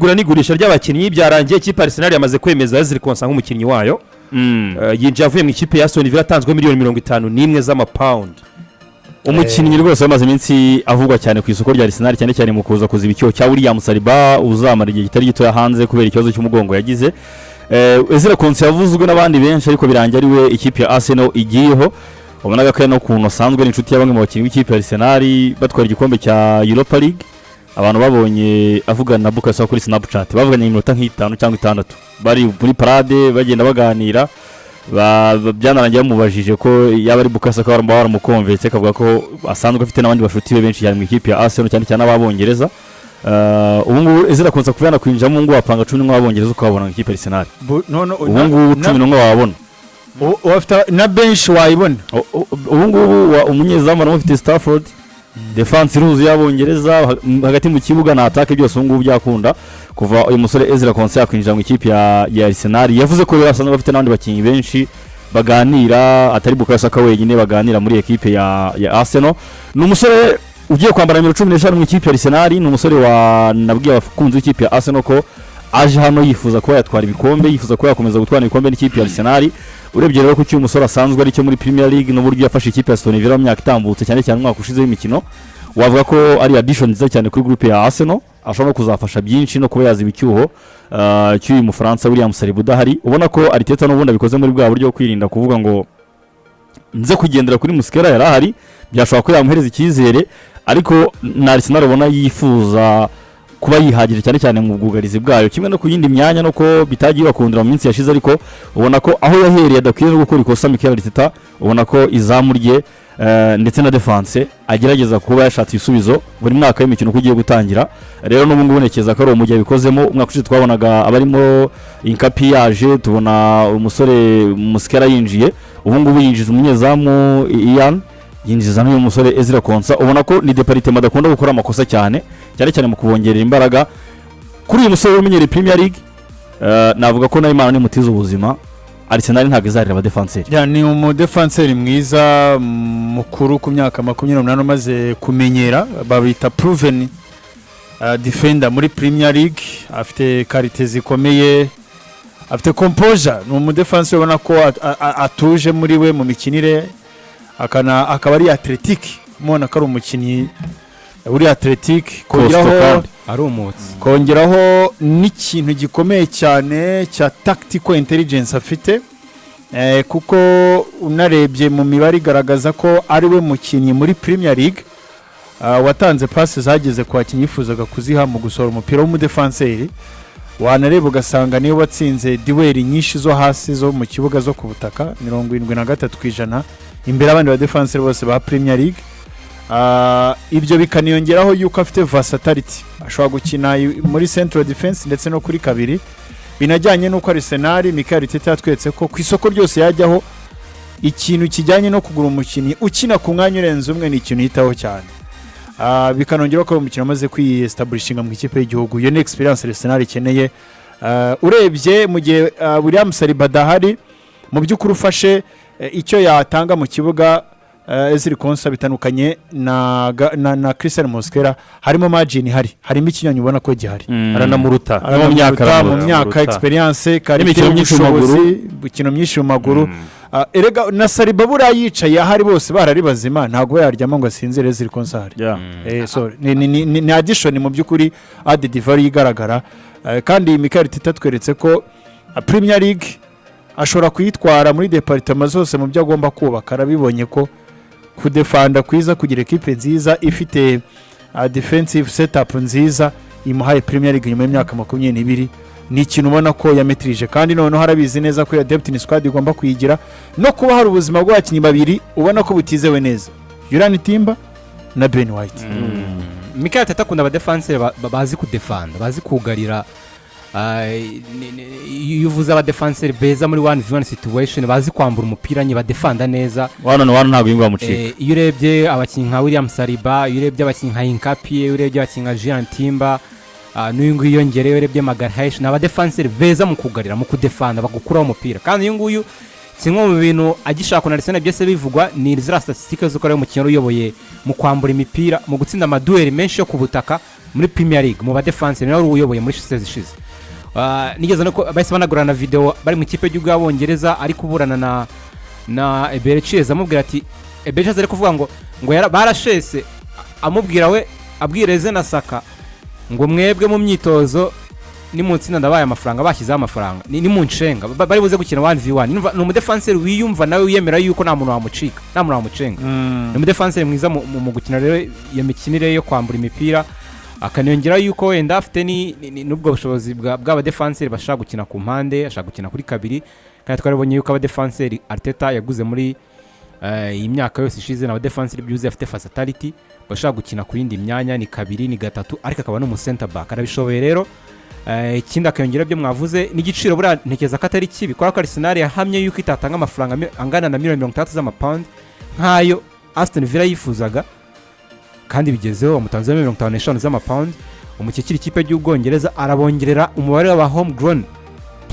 igura n'igurisha ry'abakinnyi byarangiye ikipe Arsenal yamaze kwemeza Ezri Konsa nk'umukinnyi wayo yinjiye avuye mu ikipe ya Aston Villa atanzwe $51 z'amapound. Umukinnyi rwose wamaze iminsi avugwa cyane ku isoko rya Arsenal cyane cyane mu kuza kuziba icyo cya William Saliba uzamara igihe kitari gito hanze kubera ikibazo cy'umugongo yagize. Ezra Konsa yavuzwe n'abandi benshi ariko birangira ari we ikipe ya Arsenal igiyeho. Ubonaga ko no kuntu asanzwe n'inshuti y'abamwe mu bakinnyi b'ikipe ya Arsenal batwara igikombe cya Europa League. Abantu babonye avugana na Bukayo Saka kuri Snapchat bavuganye iminota nk'itanu cyangwa itandatu bari muri parade bagenda baganira. Byanarangiye bamubajije ko yaba ari Bukayo Saka baramukonvetse akavuga ko asanzwe afite n'abandi bashuti be benshi cyane mu ikipe ya Arsenal cyane cyane ab'Abongereza. Ubu ngubu Ezra Konsa kuvana kwinjamo ngo apanga 10 n'ab'Abongereza ukabona mu ikipe ya Arsenal. Ubu ngubu 10 n'ababona wafite na bench wayibona. Ubu ngubu umunyezamu arafite Stafford defense iruzi y'Abongereza hagati mu kibuga na attaque byose ubu ngubu byakunda kuva uyu musore Ezra Konsa yakwinjira mu ikipe ya Arsenal. Yavuze ko yasanzwe bafite n'abandi bakinnyi benshi baganira atari Bukayo Saka wenyine baganira muri ekipe ya Arsenal. Ni umusore ugiye kwambara numero 15 mu ikipe ya Arsenal. Ni umusore nabwiye abakunzi w'ikipe ya Arsenal ko aje hano yifuza ko yatwara ibikombe, yifuza ko yakomeza gutwara ibikombe n'ikipe ya Arsenal. Urebye rero ko cyuyu musore asanzwe ari cyo muri Premier League n'uburyo yafashe ikipe ya Aston Villa mu myaka itambutse cyane cyane umwaka ushize w'imikino, wavuga ko ari addition nziza cyane kuri groupe ya Arsenal. Ashobora no kuzafasha byinshi no kuba yaziba icyuho cy'uyu Mufaransa William Saliba udahari. Ubona ko Arteta n'ubundi abikoze muri bwa buryo kwirinda kuvuga ngo nze kugendera kuri Muskera yarahari, byashobora ko yamuhereza icyizere ariko na Arsenal ubona yifuza kuba yihagije cyane cyane mu bwugarizi bwayo kimwe no ku yindi myanya no ko bitagiye bakundira mu minsi yashize, ariko ubona ko aho yahereye adakwiye no gukora ikosa Mikel Arteta. Ubona ko izamurye ndetse na defense agerageza kuba yashatse ibisubizo buri mwaka w'imikino kugiye gutangira. Rero n'ubu ngubu nekeza ko ari umujyi bikozemo. Umwaka ushize twabonaga abarimo Inkapi yaje, tubona umusore Muskera yinjiye, ubu ngubu yinjiza umunyezamu Ian, yinjiza n'uyu musore Ezra Konsa. Ubona ko ni departement adakunda gukora amakosa cyane cyane mu kubongerera imbaraga kuri uyu musore w'umunyeri Premier League. Navuga ko nayo Imana ni mutiza ubuzima. Arsenal ntabwo izarira abadefenseri. Ni umudefenseri mwiza mukuru ku myaka 28 maze kumenyera, babita proven defender muri Premier League. Afite quality zikomeye, afite composure. Ni umudefenseri ubona ko atuje muri we mu mikinire, akaba ari athletic. Mubona ko ari umukinnyi uri athletic, kongeraho n'ikintu gikomeye cyane cya tactical intelligence afite, kuko unarebye mu mibare igaragaza ko ari we mukinnyi muri Premier League watanze passes zageze ku bakinnyi yifuzaga kuziha mu gusohora umupira w'umudefenseri. Wanareba ugasanga niyo watsinze duel nyinshi zo hasi zo mu kibuga zo ku butaka 73% imbere abandi ba defenseri bose ba Premier League. Ibyo bikaniyongeraho yuko afite versatility, ashobora gukina muri central defense ndetse no kuri kabiri. Binajyanye nuko Arsenal Mikel Arteta yatwetse ko ku isoko ryose yajyaho ikintu kijyanye no kugura umukinnyi ukina ku mwanya urenze umwe ni ikintu yitaho cyane. Bikanongeraho ko umukino amaze kwi-establishinga mu ikipe y'igihugu. Iyo ni experience Arsenal ikeneye. Urebye mu gihe William Saliba dahari, mu by'ukuri ufashe icyo yatanga mu kibuga Ezri Konsa bitandukanye na Christian Muskera, harimo margin harimo ikinyonyi ubona ko gihari. Aranamuruta mu myaka experience kari imikino myinshi mu maguru. Erega na Saliba bura yicaye ahari bose barari bazima, ntago yaryama ngo asinzire Ezri Konsa hari. So ni addition mu by'ukuri added value igaragara. Kandi Mikel Arteta tweretse ko Premier League ashobora kuyitwara muri departement zose mu byo agomba kubaka. Arabibonye ko kudefanda kwiza, kugira equipe nziza ifite defensive setup nziza imuhaye Premier League nyuma y'imyaka 22 ni ikintu ubona ko yametrije. Kandi noneho harabizi neza ko ya depth in squad igomba kuyigira no kuba hari ubuzima bw'abakinnyi babiri ubona ko butizewe neza, Julian Timber na Ben White. Mikel Arteta akunda abadefenseri bazi kudefanda, bazi kugarira. Yuvuza abadefenseri beza muri 1v1 situation, bazi kwambura umupira nye badefanda neza. Wano ntabwo yingwa mucika. Iyo urebye abakinnyi nka William Saliba, iyo urebye abakinnyi nka Inkapi, iyo urebye abakinnyi nka Julian Timber, n'uyu nguyu yongerewe urebye Magalhaes, n'abadefenseri beza mu kugarira, mu kudefanda, bagukuraho umupira. Kandi uyu nguyu kimwe mu bintu agishaka na Arsenal byose bivugwa ni zira statistics zo kora mu kintu uyoboye mu kwambura imipira, mu gutsinda amaduel menshi yo ku butaka. muri Premier League mu ba defense niwe wari uyoboye muri season ishize. Nigeze no bahise banagurana video bari mu ikipe y'u Bwongereza ari kuburana na Eberechies amubwira ati Eberechies ari kuvuga ngo barashese amubwira we abwireze na Saka ngo mwebwe mu myitozo ni mu ntsinda ndabaye amafaranga bashyizeho amafaranga ni mu nshenga bari buze gukina 1v1 ni umudefenseur wiyumva nawe wiyemera yuko nta muntu wamucika nta muntu wamucenga ni umudefenseur mwiza mu gukina rero iyo mikinire yo kwambura imipira akaniyongera yuko wenda afite n'ubwo bushobozi bw'abadefenseur bashaka gukina ku mpande ashaka gukina kuri kabiri kandi twarabonye yuko abadefenseur Arteta yaguze muri iyi myaka yose ishize n'abadefenseur byuze afite versatility bashaka gukina ku yindi myanya ni kabiri ni gatatu ariko akaba no mu center back arabishoboye rero ikindi akayongera byo mwavuze n'igiciro buriya ntekeza ko atari kibi kubera ko Arsenal yahamye yuko itatanga amafaranga angana na £60 z'amapawundi nk'ayo Aston Villa yifuzaga kandi bigezeho umutanze £55 z'amapawundi umukikiri ikipe y'Ubwongereza arabongerera umubare w'aba homegrown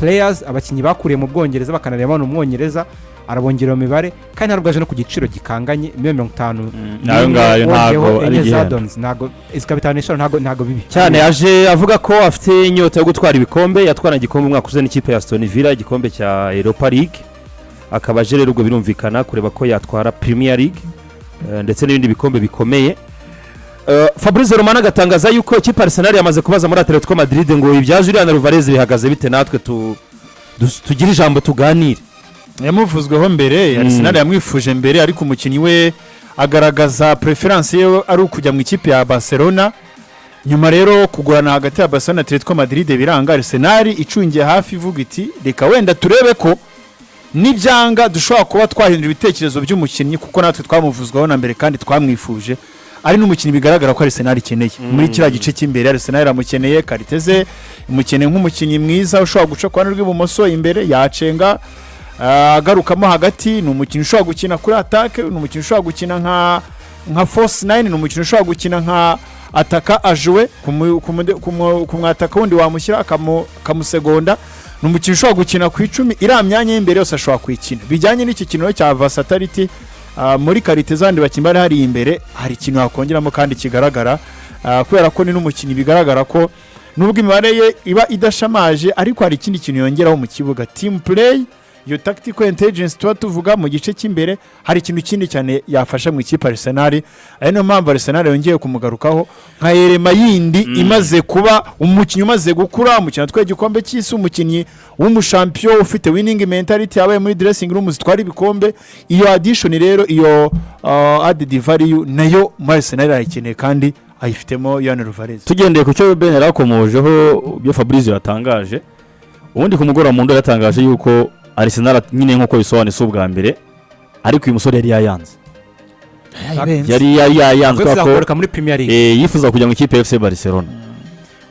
players abakinyi bakuriye mu Bwongereza bakanareba no Mwongereza arabongerera imibare kandi ntarubwaje no ku giciro gikanganye £50 nayo ngayo ntago ari gihenda ntago iskabitanisha ntago bibi cyane yaje avuga ko afite inyota yo gutwara ibikombe yatwara igikombe umwaka uze n'ikipe ya Aston Villa igikombe cya Europa League akaba aje rero ubwo birumvikana kureba ko yatwara Premier League ndetse n'ibindi bikombe bikomeye. Fabrizio Romano agatangaza yuko ikipe Arsenal yamaze kubaza muri Atletico Madrid ngo ibya Julian Alvarez bihagaze bite natwe tugira ijambo tuganire. Yamuvuzweho mbere Arsenal yamwifuje mbere ariko umukinnyi we agaragaza preference ye ari ukujya mu ikipe ya Barcelona nyuma rero kugurana hagati ya Barcelona na Atletico Madrid biranga Arsenal icungiye hafi ivuga iti reka wenda turebe ko nibyanga dushobora kuba twahindura ibitekerezo by'umukinnyi kuko natwe twamuvuzweho na mbere kandi twamwifuje ari n'umukinnyi bigaragara ko Arsenal ikeneye muri kiriya gice cy'imbere Arsenal iramukeneye kariteze umukeneye nk'umukinnyi mwiza ushobora guca kwa rw'ibumoso imbere yacenga agarukamo hagati ni umukino ushobora gukina kuri attaque ni umukino ushobora gukina nka force 9 ni umukino ushobora gukina nka ataka ajwe kumwataka wundi wamushyira akamusegonda ni umukino ushobora gukina ku 10 ira myanya y'imbere yose ashobora kwikina bijyanye n'iki kintu cya versatility muri karite zandi bakimbara hari imbere hari ikintu hakongeramo kandi kigaragara kubera ko ni n'umukinnyi bigaragara ko nubwo imibare ye iba idashamaje ariko hari ikindi kintu yongeraho mu kibuga team play iyo tactical intelligence tuba tuvuga mu gice cy'imbere hari ikintu kindi cyane yafasha mu ikipe Arsenal ari no mpamvu Arsenal yongeye kumugarukaho nka Yerema yindi imaze kuba umukinnyi umaze gukura umukino twa igikombe cy'isi umukinnyi w'umushampion ufite winning mentality yabaye muri dressing room zitwara ibikombe iyo addition rero iyo added value nayo Arsenal ayikeneye kandi ayifitemo Julian Alvarez. Tugendeye ku cyo Ben yarakomojeho byo Fabrizio yatangaje ubundi ku mugoroba mu ndo yatangaje yuko Arsenal nyine nkuko bisobanutse ubwa mbere ariko uyu musore yari yayanze yari yayanze ko muri Premier League yifuza kujya mu ikipe FC Barcelona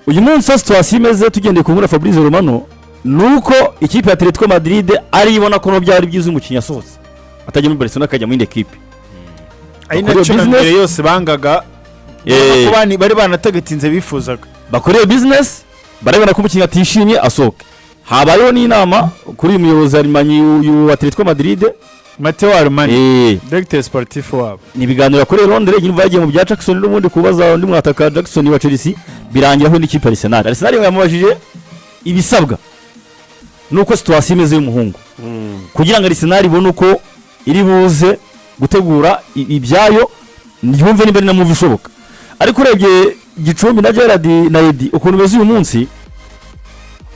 uyu munsi situation imeze tugendeye ku muri Fabrizio Romano nuko ikipe ya Atletico Madrid ari ibona ko no byari byiza umukinya sose atajya muri Barcelona akajya mu indi equipe ari nacyo mbere yose bangaga ko bari banatagetinze bifuzaga bakoreye business barabona ko umukinya atishimye asohoke habayeho n'inama kuri uyu muyobozi Armani wa Atletico Madrid Matteo Armani directeur sportif wabo ni ibiganiro yakoreye Londres nyine bagiye mu bya Jackson n'ubundi kubaza undi mwataka Jackson wa Chelsea birangiraho n'ikipe Arsenal yamubajije ibisabwa nuko situation imeze y'umuhungu kugira ngo Arsenal ibone uko iri buze gutegura ibyayo yumve niba ari na move ishoboka ariko urebye Gicumbi na Gerard na Edi ukuntu beze uyu munsi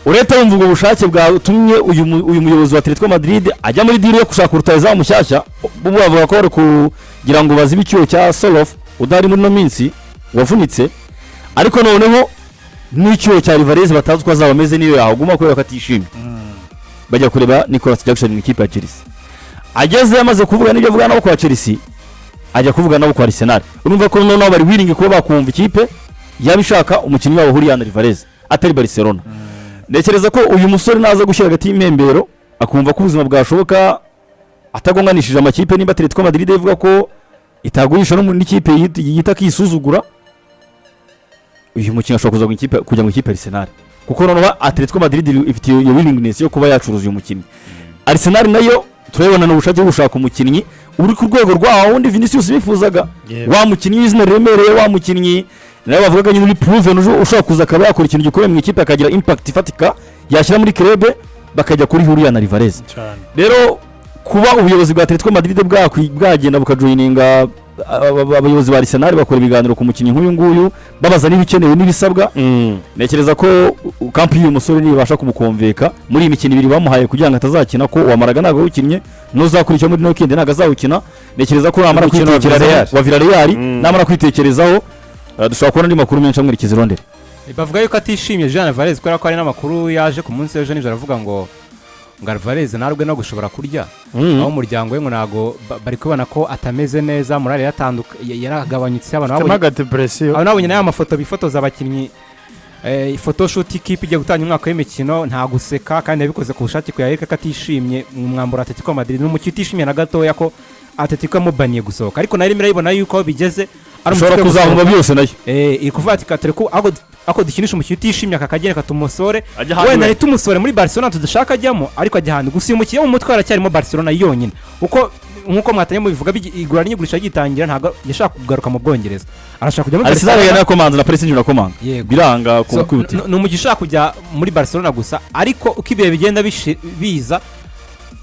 ureta wumva ubwo bushake bwatumye uyu muyobozi wa Atletico Madrid ajya muri deal yo gushaka rutaza mushyashya bo bavuga ko kugira ngo bazibe icyuho cya Solof udari muri no minsi wavunitse ariko noneho n'icyuho cya Alvarez batazi ko azaba ameze niyo yahaguma ko yakatishimye bajya kureba Nicolas Jackson mu ikipe ya Chelsea ageze yamaze kuvuga n'ibyo avuga nabo kwa Chelsea ajya kuvuga nabo kwa Arsenal urumva ko noneho bari wiringi kuba bakumva ikipe yabishaka umukinnyi wabo Julian Alvarez atari Barcelona Nekereza ko uyu musore naza gushyira hagati y'imembero akumva ko ubuzima bwashoboka atagonganishije amakipe nimba Atletico Madrid ivuga ko itagurisha no mu ikipe yita kisuzugura uyu mukinnyi ashobora kujya mu ikipe Arsenal kuko noneho Atletico Madrid ifite iyo willingness yo kuba yacuruza uyu mukinnyi Arsenal nayo turabona n'ubushake bwo gushaka umukinnyi uri ku rwego rwawo wundi Vinicius bifuzaga wa mukinnyi w'izina remereye wa mukinnyi nawe bavugaga nyine uri proven ushobora kuza akaba yakora ikintu gikomeye mu ikipe akagira impact ifatika yashyira muri club bakajya kuri Julian Alvarez. Rero kuba ubuyobozi bwa Atletico Madrid bwagenda bukajoininga abayobozi ba Arsenal bakora ibiganiro ku mukinnyi nk'uyu nguyu babaza n'ibikenewe n'ibisabwa, nekereza ko kampi y'uyu musore nibasha kumukonveka muri iyi mikino ibiri bamuhaye kugira ngo atazakina, ko uwamaraga ntabwo awukiniye n'uzakurikira muri no kindi ntabwo azawukina. Nekereza ko namara kwitekerezaho wa Villarreal namara kwitekerezaho dushobora kubona andi makuru menshi amwerekeza irondere. Bavuga yuko atishimiye Julian Alvarez kubera ko hari n'amakuru yaje ku munsi w'ejo nijoro avuga ngo Alvarez ntabwo no gushobora kurya, aho umuryango we ngo ntago bari kubona ko atameze neza, morale yaragabanyutse, abantu nabonye n'aya mafoto bifotoza abakinnyi photoshoot ikipe igiye gutanga umwaka w'imikino, nta guseka kandi yabikoze ku bushake kuyareka ko atishimye mu mwambaro Atletico Madrid, n'umukinnyi utishimiye na gatoya ko Atletico yamubaniye gusohoka, ariko nari mirayibona yuko bigeze ashobora kuzahunga byose nayo iri kuvuga ati Atletico ako dukinisha umukinnyi utishimye akakagenda katumusore, wenda ni tumusore muri Barcelona tudashaka ajyamo, ariko ajya hantu gusa uyu mukinnyi mu mutwe aracyarimo Barcelona yonyine, uko nkuko mwatanye mubivuga igura n'igurisha gitangira ntago yashaka kugaruka mu Bwongereza, arashaka kujya muri Barcelona yana komanda na Paris Saint-Germain komanda biranga kukwiti no mugisha kujya muri Barcelona gusa, ariko ukibiye bigenda biza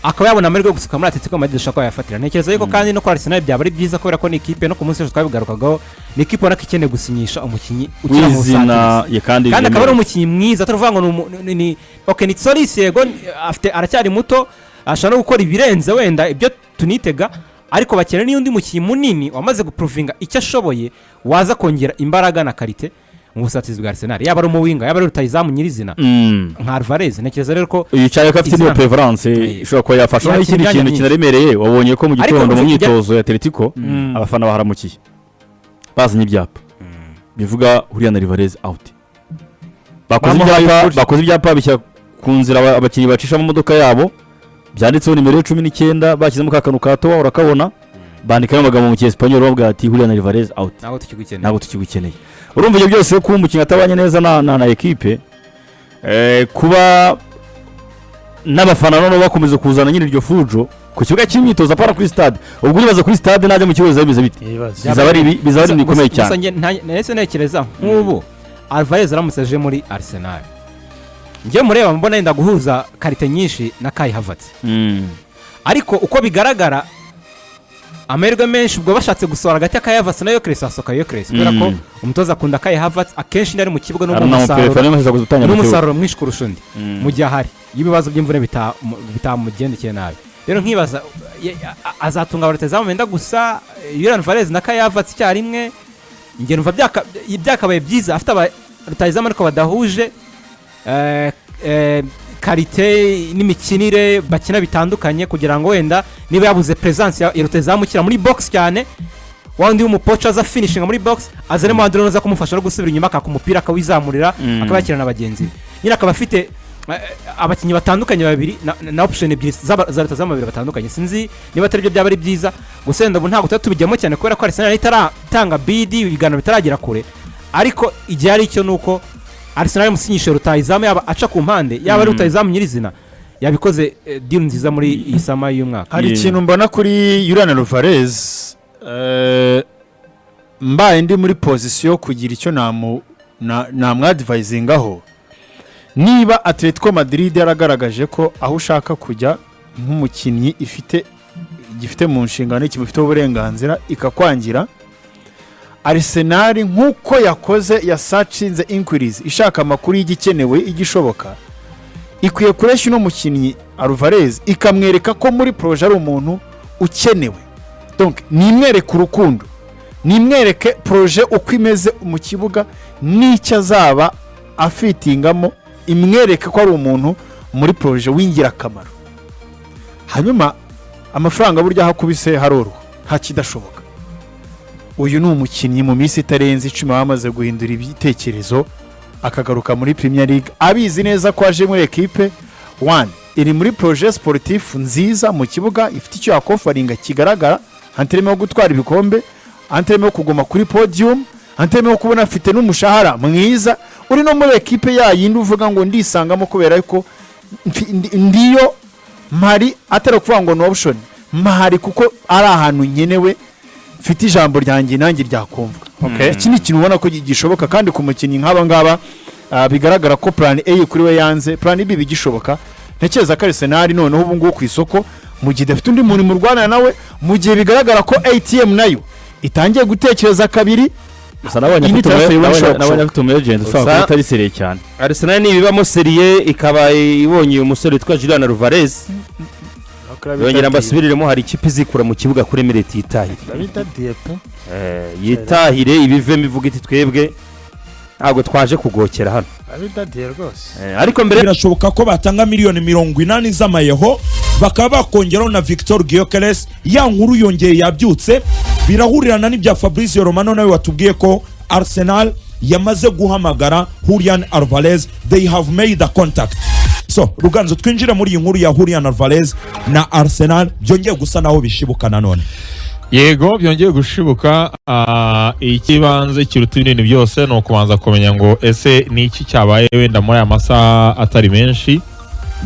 akaba yabona amahirwe yo gusuka muri Atletico Madrid ashaka yafatira. Ntekereza yuko kandi no kwa Arsenal byaba ari byiza kubera ko ni ikipe no ku munsi twabigarukagaho, ni ikipe ubona ko ikeneye gusinyisha umukinnyi ukina mu Santos kandi akaba ari umukinnyi mwiza, atavuga ngo ni okay ni Solis yego afite aracyari muto ashaka no gukora ibirenze wenda ibyo tunitega, ariko bakeneye n'undi mukinnyi munini wamaze guprovinga icyo ashoboye waza kongera imbaraga na karite mu busatizi bwa Arsenal, yaba ari umuwinga yaba ari rutayizamu nyirizina nka Alvarez. Ntekereza rero ko yicaye ko afite niyo preference ishobora kuba yafasha n'ikindi kintu kinaremereye. Wabonye ko mu gitondo mu myitozo ya Atletico abafana baharamukiye bazanye ibyapa bivuga Julian Alvarez out, bakoze ibyapa bishya ku nzira abakinnyi bacisha mu modoka yabo byanditseho nimero 19 bashyizemo kakanu kato urakabona bandikayo amagambo mu cyesipanyol bavuga ati Julian Alvarez out, ntabwo tukigukeneye. Urumva ibyo byose ko umukinnyi atabanye neza na equipe kuba n'abafana none bakomeza kuzana nyine iryo fujo ku kibuga cy'imyitozo apara kuri stade, ubwo uribaza kuri stade najya mu kibazo bize bite bizaba ari bikomeye cyane. Nese nekereza nk'ubu Alvarez aramusaje muri Arsenal, ngiye mureba mbona yenda guhuza karite nyinshi na Kai Havertz, ariko uko bigaragara amahirwe menshi ubwo bashatse gusohora hagati ya Kai Havertz na Gyökeres asohoka Gyökeres kubera ko umutoza akunda Kai Havertz akenshi ndari mu kibuga n'umusaruro mwinshi kurusha undi mu gihe ahari y'ibibazo by'imvune bitamugendekeye nabi. Rero nkibaza azatunga abaruteza mu menda gusa Julian Alvarez na Kai Havertz cyarimwe, ngiye numva byakabaye byiza afite abarutayizamu ariko badahuje karite n'imikinire bakina bitandukanye, kugira ngo wenda niba yabuze presence ya rutezamukira muri box cyane wandi w'umupocha aza finishing muri box azane mu handiro noza kumufasha no gusubira inyuma akakumupira akawizamurira akabakirana abagenzi, nyine akaba afite abakinnyi batandukanye babiri na option ebyiri za rutezamubiri batandukanye. Sinzi niba atari byo byaba ari byiza gusa wenda ntabwo tutubijyamo cyane kubera ko Arsenal itaratanga bid ibiganiro bitaragera kure, ariko igihe ari cyo nuko Arsenal musinyishe rutayizamu yaba aca ku mpande yaba ari rutayizamu nyirizina yabikoze deal nziza muri iyi sama y'umwaka. Hari ikintu mbona kuri Julian Alvarez mbaye ndi muri position kugira icyo namwadvisingaho, niba Atletico Madrid yaragaragaje ko aho ushaka kujya nk'umukinnyi gifite mu nshingano kimufite uburenganzira ikakwangira, Arsenal nk'uko yakoze yasacinze inquiries ishaka amakuru y'igikenewe igishoboka, ikwiye kuresha no mukinnyi Alvarez ikamwereka ko muri projet ari umuntu ukenewe. Donc nimwereke urukundo, nimwereke projet uko imeze mu kibuga n'icyo azaba afitingamo, imwereke ko ari umuntu muri projet wingira kamaro. Hanyuma amafaranga burya hakubise haroro nta kidashoboka. Uyu ni umukinnyi mu minsi itarenze 10 bamaze guhindura ibitekerezo akagaruka muri Premier League, abizi neza ko aje muri equipe one iri muri projet sportif nziza mu kibuga ifite icyo yakofaringa kigaragara, antreme yo gutwara ibikombe, antreme yo kugoma kuri podium, antreme yo kubona afite n'umushahara mwiza, uri no muri equipe yayindi uvuga ngo ndisangamo kubera ko ndiyo mari atari kuvuga ngo no option mahari kuko ari ahantu nyenewe mfite ijambo ryanjye nanjye ryakumvwa. Iki ni ikintu ubona ko gishoboka kandi ku mukinnyi nk'aba ngaba bigaragara ko plan A kuri we yanze, plan B bigishoboka. Ntekereza ko Arsenal noneho ubu ngubu ku isoko mu gihe dafite undi muntu murwana nawe, mu gihe bigaragara ko ATM nayo itangiye gutekereza kabiri. gusa nabonye afite umu agent usanga ko atari seriye cyane. Arsenal nibibamo seriye ikaba ibonye umusore witwa Julian Alvarez yongera mbasubiriremo, hari ikipe izikura mu kibuga kuri Emirates yitahire ibivemo ivuga iti twebwe ntabwo twaje kugokera hano. Ariko mbere birashoboka ko batanga miliyoni 80 z'amayeho bakaba bakongeraho na Victor Gyökeres. Ya nkuru yongeye yabyutse birahurirana n'ibya Fabrizio Romano nawe watubwiye ko Arsenal yamaze guhamagara Julian Alvarez. They have made a contact. So Ruganzo, twinjira muri iyi nkuru ya Julian Alvarez na Arsenal byongeye gusa naho bishibuka nanone. Yego byongeye gushibuka. Ikibanze kiruta ibintu byose no kubanza kumenya ngo ese ni iki cyabaye wenda muri aya masaha atari menshi.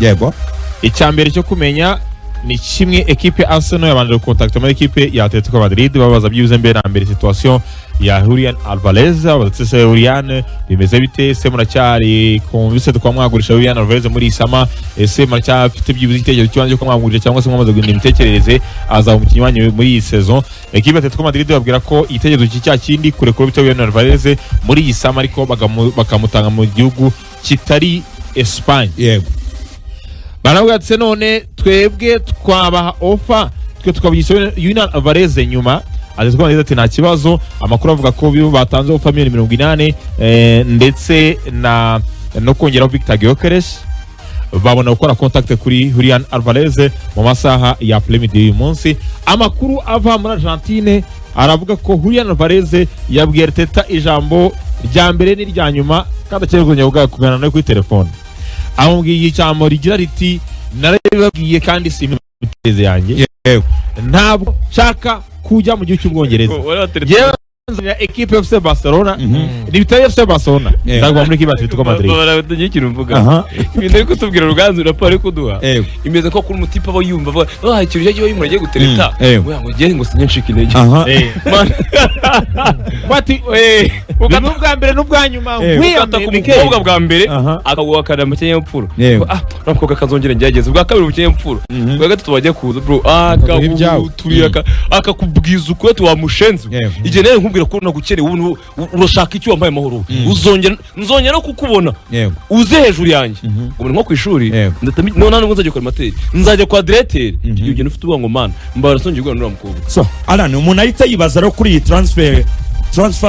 Yego Icyambere cyo kumenya ni kimwe, equipe Arsenal yabanje gukontakta muri equipe ya Atletico Madrid babaza byuze mbere na mbere situation ya Julian Alvarez. Abatsese Julian bimeze bite, se muracyari convinced ko mwagurisha Julian Alvarez muri Isama, ese muracyafite byuze igitekerezo cyanje ko mwagurije cyangwa se mwamaze guhinda imitekerereze aza umukinnyi wanyu muri iyi saison. Equipe Atletico Madrid babwira ko igitekerezo cya kindi kure kuri Julian Alvarez muri Isama ariko bakamutanga mu gihugu kitari Espagne. yego Baravuga ati none twebwe twabaha offer twe tukabugisha Julian Alvarez nyuma. Atletico Madrid ati nta kibazo. Amakuru avuga ko batanze offer miliyoni 80 ndetse no kongeraho Victor Gyökeres. Babona gukora contact kuri Julian Alvarez mu masaha ya premiere uyu munsi. Amakuru ava muri Argentine aravuga ko Julian Alvarez yabwiye Arteta ijambo rya mbere n'irya nyuma kandi akerezanya kuganira nawe kuri telefone. Amubwiye ijambo rigira riti narabibabwiye kandi simuteze yanjye ntabwo nshaka kujya mu gihugu cy'Ubwongereza. Yewe nzanya equipe FC Barcelona n'ibitari FC Barcelona ndagwa muri equipe Atletico Madrid. Baravuga ikintu mvuga ibintu ariko tubwira Ruganzu raporo ariko duha imeze ko kuri umutipe aba yumva avuga ikintu cyo yimura agiye gutereta ngo ngiye ngo sinye nshika intege bati ubwa mbere n'ubwa nyuma kwiyata ku mukobwa bwa mbere akagwakana mu kinyempfuro rapoko kazongera ngiyageze ubwa kabiri mu kinyempfuro ubwa gatatu bajya kuza bro akabuturira akakubwiza uko wamushenze igihe nawe nkubwira ko nagukereye ubu urashaka icyo wambaye amahoro nzongera kukubona uze hejuru yanjye ngo nko ku ishuri none ngo nzajya kwa materi nzajya kwa directeur ibyo ufite ubwango man mbara songiye gukora n'uramukobwa. So Alan, umuntu ahita yibaza ro kuri transfer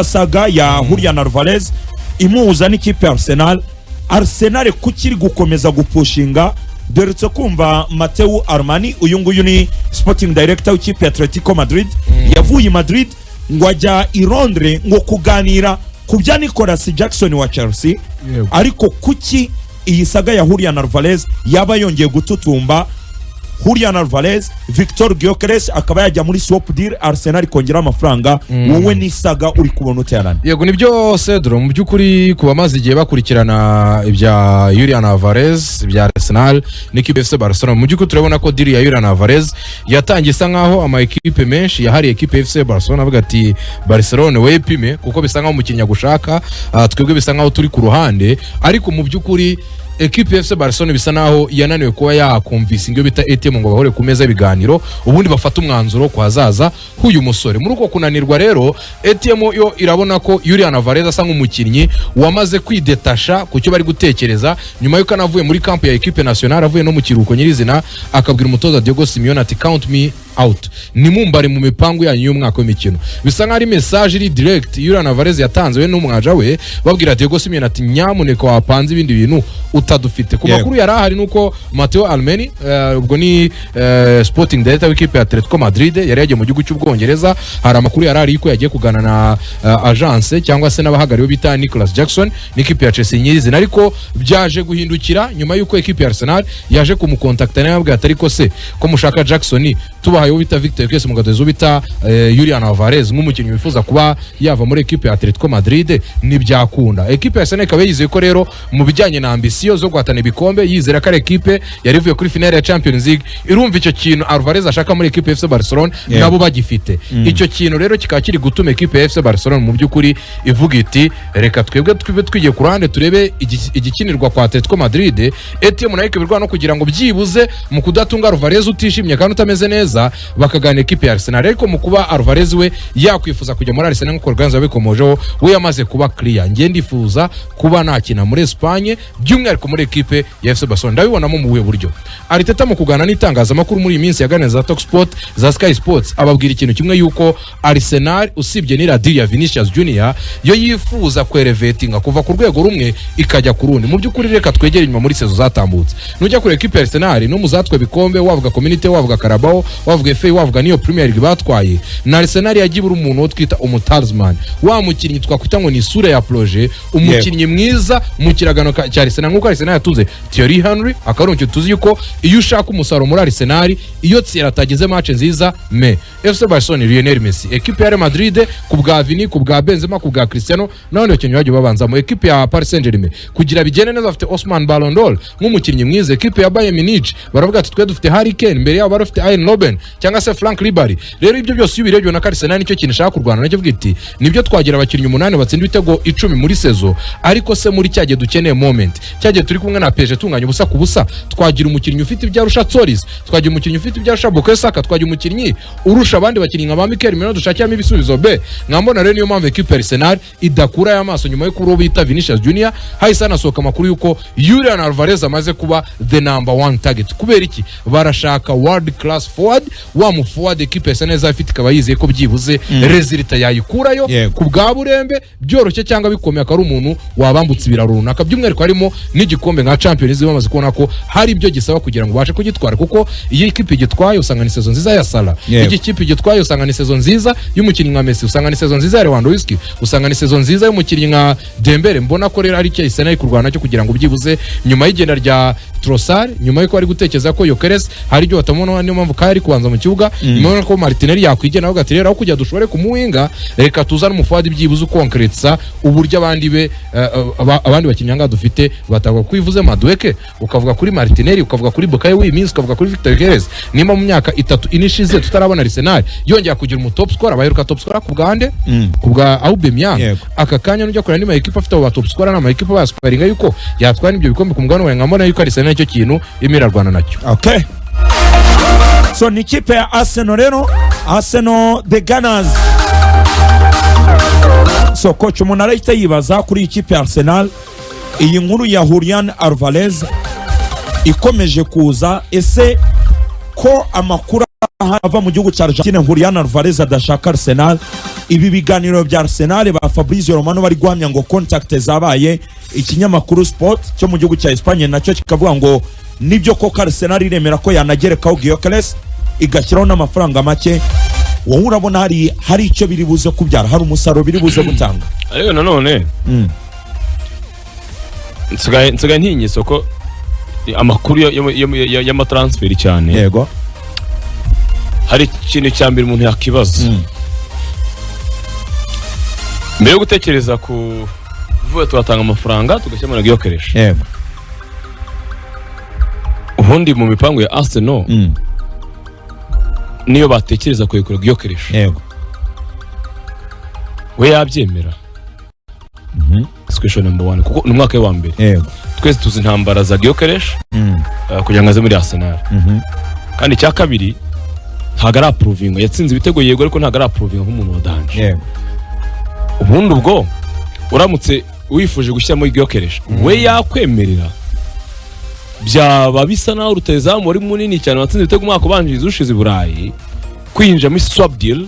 saga ya Julian Alvarez imuhuza n'ikipe Arsenal kukiri gukomeza gupushinga. Deretse kumva Matteo Armani uyu nguyu ni sporting director w'ikipe ya Atletico Madrid yavuye Madrid ngo ajya i Londres ngo kuganira ku bya Nicolas Jackson wa Chelsea. Ariko kuki iyi saga ya Julian Alvarez yaba yongeye gututumba Julian Alvarez, Victor Gyökeres akaba yajya muri swap deal Arsenal kongera amafaranga. Wowe ni saga uri kubona uterana. Yego nibyo Cedro, mu byukuri kuba maze igihe bakurikirana ibya Julian Alvarez ibya Arsenal n'ikipe FC Barcelona, mu byukuri turabona ko deal ya Julian Alvarez yatangiye isa nkaho ama equipe menshi yahari equipe FC Barcelona avuga ati Barcelona we pime kuko bisa nkaho umukinya gushaka twebwe bisa nkaho turi ku ruhande, ariko mu byukuri equipe FC Barcelona bisa naho yananiwe kuba yakumvisa ingyo bita ATM ngo bahore ku meza ibiganiro ubundi bafata umwanzuro kwa hazaza huyu musore. Muri uko kunanirwa rero ATM yo irabona ko Julian Alvarez asa nk'umukinnyi wamaze kwidetasha ku cyo bari gutekereza nyuma yuko anavuye muri camp ya equipe nationale avuye no mu kiruko nyirizina akabwira umutoza Diego Simeone ati count me out, ni mumbare mu mipango yanyu y'umwaka w'imikino. Bisa nka ari message iri direct Julian Alvarez yatanze we n'umwaja we babwira Diego Simeone ati nyamuneka wapanze ibindi bintu utadufite. Ku makuru yari ahari nuko Matteo Almeni ubwo ni sporting director w'ikipe ya Atletico Madrid yari yagiye mu gihugu cy'Ubwongereza. Hari amakuru yari ari ko yagiye kugana na agence cyangwa se n'abahagariwe bita Nicolas Jackson n'ikipe ya Chelsea nyirizina, ariko byaje guhindukira nyuma yuko ekipe ya Arsenal yaje kumukontakta nawe abwira ati ariko se ko mushaka Jackson tuba twahaye uwo bita Victor Kese Mugadozi uwo bita Julian Alvarez nk'umukinnyi wifuza kuba yava muri equipe ya Atletico Madrid ntibyakunda. Equipe ya Arsenal ikaba yizeye ko rero mu bijyanye na ambisiyo zo guhatana ibikombe yizera ko ari equipe yari ivuye kuri finale ya Champions League irumva icyo kintu Alvarez ashaka muri equipe ya FC Barcelona nabo bagifite. Icyo kintu rero kikaba kiri gutuma equipe ya FC Barcelona mu by'ukuri ivuga iti reka twebwe twigiye ku ruhande turebe igikinirwa kwa Atletico Madrid. Etienne nayo ikabirwa no kugira ngo byibuze mu kudatunga Alvarez utishimye kandi utameze neza bakagana equipe ya Arsenal. Ariko mu kuba Alvarez we yakwifuza kujya muri Arsenal nk'uko Organza bikomojeho we yamaze kuba clear, ngiye ndifuza kuba nakina muri Espagne by'umwihariko muri equipe ya FC Barcelona. Ndabibonamo mu buhe buryo Arteta mu kugana n'itangazamakuru muri iyi minsi yaganiriza za Talk Sport za Sky Sports ababwira ikintu kimwe yuko Arsenal usibye ni radio ya Vinicius Junior yo yifuza kwerevetinga kuva ku rwego rumwe ikajya ku rundi. Mu by'ukuri reka twegere inyuma muri sezo zatambutse nujya kuri equipe ya Arsenal no muzatwe bikombe wavuga community wavuga Carabao wavuga FA wavuga niyo Premier League batwaye na Arsenal yagibura umuntu wo twita umutalisman wa mukinnyi twakwita ngo ni isura ya projet umukinnyi mwiza mu kiragano cya Arsenal nk'uko Arsenal yatunze Thierry Henry akarunki tuzi yuko iyo ushaka umusaruro muri Arsenal iyo Thierry atagize match nziza FC Barcelona Lionel Messi equipe ya Real Madrid ku bwa Vini ku bwa Benzema ku bwa Cristiano n'abandi bakinnyi bagiye babanza mu equipe ya Paris Saint-Germain kugira bigene neza bafite Osman Ballon d'Or nk'umukinnyi mwiza. Equipe ya Bayern Munich baravuga ati twe dufite Harry Kane mbere yabo barafite Arjen Robben cyangwa se Frank Ribery. Rero ibyo byose ubirebye na Arsenal nicyo kintu shaka kurwana nacyo bwiti nibyo twagira abakinnyi 8 batsinda ibitego 10 muri sezo ariko se muri cyagiye dukeneye moment cyagiye turi kumwe na PSG tunganya ubusa ku busa twagira umukinnyi ufite ibyarusha Solis twagira umukinnyi ufite ibyarusha Bukayo Saka twagira umukinnyi urusha abandi bakinnyi nka ba Mikel Merino dushakiyamo ibisubizo be nkambona rero niyo mpamvu equipe Arsenal idakura y'amaso nyuma yo kuro bita Vinicius Junior hahise hanasohoka amakuru yuko Julian Alvarez amaze kuba the number 1 target. Kubera iki barashaka world class forward wa mu forward equipe Arsenal zafite ikaba yizeye ko byibuze result yayikurayo ku bwa burembe byoroshye cyangwa bikomeye akari umuntu wabambutse ibiraro runaka by'umwihariko harimo n'igikombe nka Champions League bamaze kubona ko hari ibyo gisaba kugira ngo ubashe kugitwara kuko iyi equipe igitwaye usanga ni season nziza ya Salah iki kipe igitwaye usanga ni season nziza y'umukinnyi nka Messi usanga ni season nziza ya Lewandowski usanga ni season nziza y'umukinnyi nka Dembele. Mbona ko rero ari cyo Arsenal kurwana cyo kugira ngo byibuze nyuma y'igenda rya Trossard nyuma yuko ari gutekereza ko Gyökeres hari ibyo batamubona niyo mpamvu kari kubanza mu kibuga nyuma ko Martinelli yakwigena aho gaterera aho kujya dushobore kumuwinga reka tuzane umufadi byibuze ukonkretsa uburyo abandi bakinyanga dufite batagwa kwivuze Madueke ukavuga kuri Martinelli ukavuga kuri Bukayo Wimins ukavuga kuri Victor Gyökeres nimba mu myaka 3 inishize tutarabona Arsenal yongera kugira umutop scorer abaheruka top scorer ku bwande ku bwa Aubameyang aka kanya n'ujya kurana n'ima equipe afite aba top scorer n'ama equipe basparinga yuko yatwara ibyo bikombe ku mugabane wa ngamona yuko Arsenal icyo kintu imira Rwanda nacyo. Okay. So ni kipe ya Arsenal rero Arsenal the Gunners. So coach umuntu arahita yibaza kuri ikipe ya Arsenal iyi nkuru ya Julian Alvarez ikomeje kuza ese ko amakuru ava mu gihugu cya Argentina Julian Alvarez adashaka Arsenal. Ibi biganiro bya Arsenal ba Fabrizio Romano bari guhamya ngo contact zabaye ikinyamakuru Sport cyo mu gihugu cya Espagne nacyo kikavuga ngo nibyo ko Arsenal iremera ko yanagerekaho Gyökeres igashyiraho n'amafaranga make. Wowe urabona hari icyo biri buze kubyara hari umusaruro biri buze gutanga ariko nanone nsigaye ntinye soko amakuru y'amatransfer cyane yego hari ikintu cya mbere umuntu yakibaza mbere yo gutekereza kuvuga tugatanga amafaranga tugashyira muri Gyökeres yego ubundi mu mipango ya Arsenal niyo batekereza kuyikora Gyökeres yego we yabyemera question number 1 kuko ni umwaka wa mbere yego twese tuzi intambara za Gyökeres kugira ngo aze muri Arsenal kandi cya kabiri ntago ari approving yatsinze ibitego yego ariko ntago ari approving nk'umuntu wadanje yego ubundi ubwo uramutse wifuje gushyira muri Gyökeres we yakwemerera byaba bisa naho rutezamu wari munini cyane watsinze ibitego umwaka ubanjiriza ushize Burayi kwinjira muri swap deal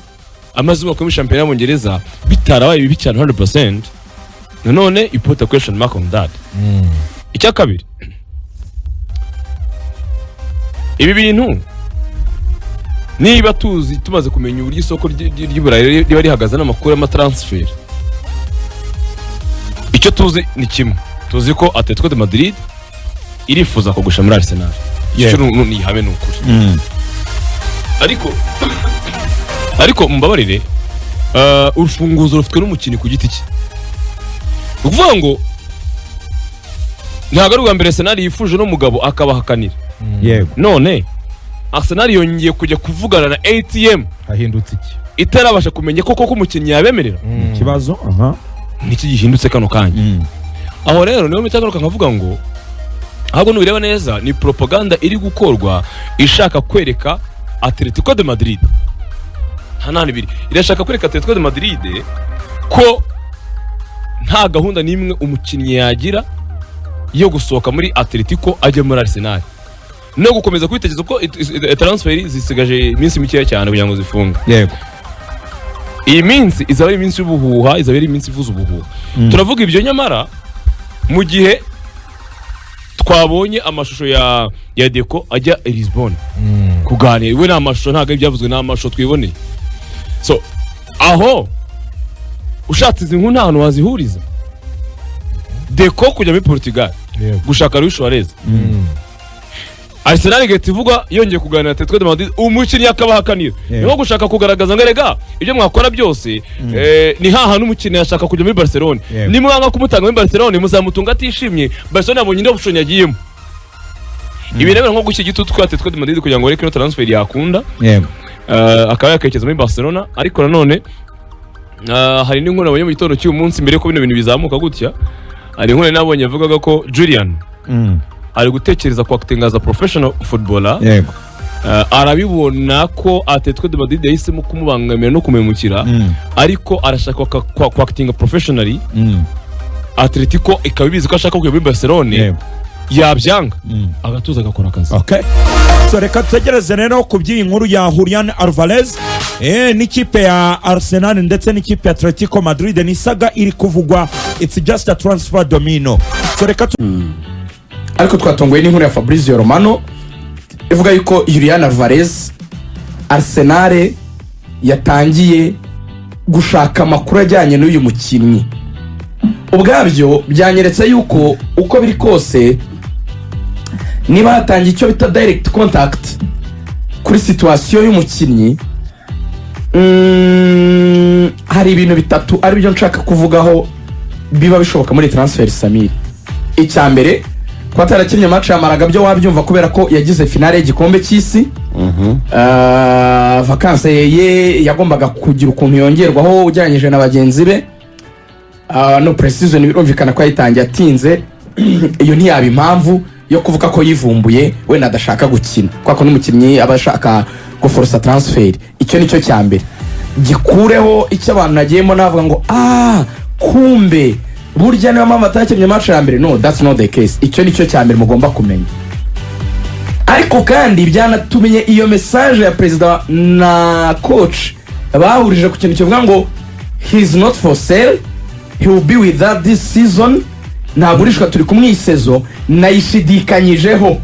amaze umwaka muri championnat y'Abongereza bitarabaye bibi cyane 100%. None you put a question mark on that. Icya kabiri ibi bintu niba tumaze kumenya uburyo isoko ry'Iburayi riba rihagaze n'amakuru y'amatransfer icyo tuzi ni kimwe tuzi ko Atletico de Madrid irifuza kugusha muri Arsenal icyo ni habe n'ukuri ariko mbabarire urufunguzo rufitwe n'umukinnyi ku giti cye ukuvuga ngo ntabwo ari ubwa mbere Arsenal yifuje n'umugabo akabahakanira yego none Arsenal yongeye kujya kuvugana na ATM hahindutse iki itarabasha kumenya koko ko umukinnyi yabemerera ikibazo niki gihindutse kano kanya aho rero niyo mitagaruka nkavuga ngo ahubwo nubireba neza ni propaganda iri gukorwa ishaka kwereka Atletico de Madrid hanani biri irashaka kwereka Atletico de Madrid ko nta gahunda n'imwe umukinnyi yagira yo gusohoka muri Atletico ajya muri Arsenal no gukomeza kwitegereza ko transfer zisigaje iminsi mikeya cyane kugira ngo zifunge yego iyi minsi izaba ari iminsi y'ubuhuha izaba ari iminsi ivuza ubuhuha turavuga ibyo nyamara mu gihe twabonye amashusho ya Deco ajya i Lisbonne kuganira we n'amashusho ntago ibyavuzwe n'amashusho twiboneye so aho ushatse izi nkuru nta hantu wazihuriza Deco kujya muri Portugal gushaka Luis Suarez Arsenal igahita ivuga yongeye kuganira na Atletico de Madrid umukinnyi akabahakanira niho gushaka kugaragaza ngo erega ibyo mwakora byose ni haha n'umukinnyi yashaka kujya muri Barcelona nimwanga kumutanga muri Barcelona muzamutunga atishimye Barcelona yabonye indi option yagiyemo ibi rero nko gushyira igitutu kwa Atletico de Madrid kugira ngo reke no transfer yakunda akaba yakekeza muri Barcelona ariko nanone hari n'inkuru nabonye mu gitondo cy'uyu munsi mbere ko bino bintu bizamuka gutya hari inkuru nabonye avugaga ko Julian ari gutekereza ku acting as a professional footballer yego arabibona ko Atletico de Madrid yahisemo kumubangamira no kumemukira ariko arashaka ku acting professionally Atletico ikaba ibizi ko ashaka kujya muri Barcelona yabyanga agatuza agakora akazi okay so reka tutegereze rero ku by'iyi nkuru ya Julian Alvarez n'ikipe ya Arsenal ndetse n'ikipe ya Atletico Madrid ni saga iri kuvugwa it's just a transfer domino so reka ariko twatongoye n'inkuru ya Fabrizio Romano ivuga yuko Julian Alvarez Arsenal yatangiye gushaka amakuru ajyanye n'uyu mukinnyi ubwabyo byanyeretse yuko uko biri kose niba hatangiye icyo bita direct contact kuri situation y'umukinnyi hari ibintu bitatu ari byo nshaka kuvugaho biba bishoboka muri transfer Samir icyambere ko atarakinnye match ya Malaga byo wabyumva kubera ko yagize finale y'igikombe cy'isi vacances ye yagombaga kugira ukuntu yongerwaho ujyanyije na bagenzi be no precision birumvikana ko yayitangiye atinze iyo ntiyaba impamvu yo kuvuga ko yivumbuye we nadashaka gukina kwako n'umukinnyi abashaka guforsa transfer icyo nicyo cyambere gikureho icyo abantu nagiyemo navuga ngo kumbe burya niyo mama atakinnye match ya mbere no that's not the case icyo nicyo cyambere mugomba kumenya ariko kandi byanatumye iyo message ya president na coach bahurije ku kintu kivuga ngo he is not for sale he will be with us this season nagurishwa turi kumwisezo nayishidikanyijeho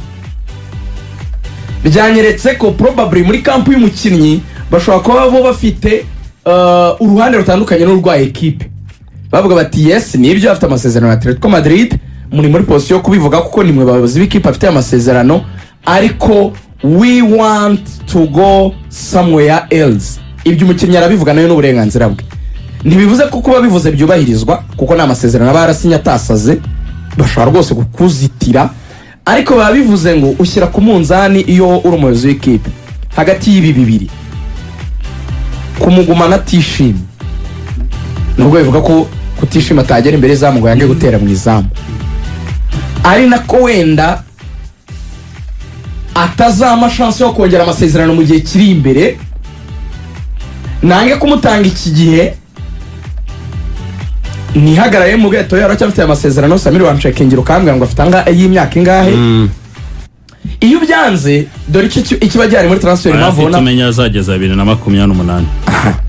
byanyeretse ko probably muri kampu y'umukinnyi bashobora kuba bo bafite uruhande rutandukanye n'urwa equipe bavuga bati yes nibyo afite amasezerano na Atletico Madrid muri position yo kubivuga kuko nimwe bayobozi b'ikipe afite amasezerano ariko we want to go somewhere else ibyo umukinnyi arabivuga nayo n'uburenganzira bwe ntibivuze ko kuba bivuze byubahirizwa kuko nta masezerano barasinya atasaze bashobora rwose kukuzitira ariko baba bivuze ngo ushyira ku munzani iyo uri umuyobozi w'ikipe hagati y'ibi bibiri kumugumana atishimye nubwo bivuga ko kutishima atagera imbere izamu ngo yange gutera mu izamu ari nako wenda atazama chance yo kongera amasezerano mu gihe kiri imbere nange kumutanga iki gihe nihagaraye mu gato yaro cyafite amasezerano Samir wancekingira ukambwira ngo afitanga y'imyaka ingahe iyo byanze dore iki bajyari muri transfer mavona tumenya azageza 2028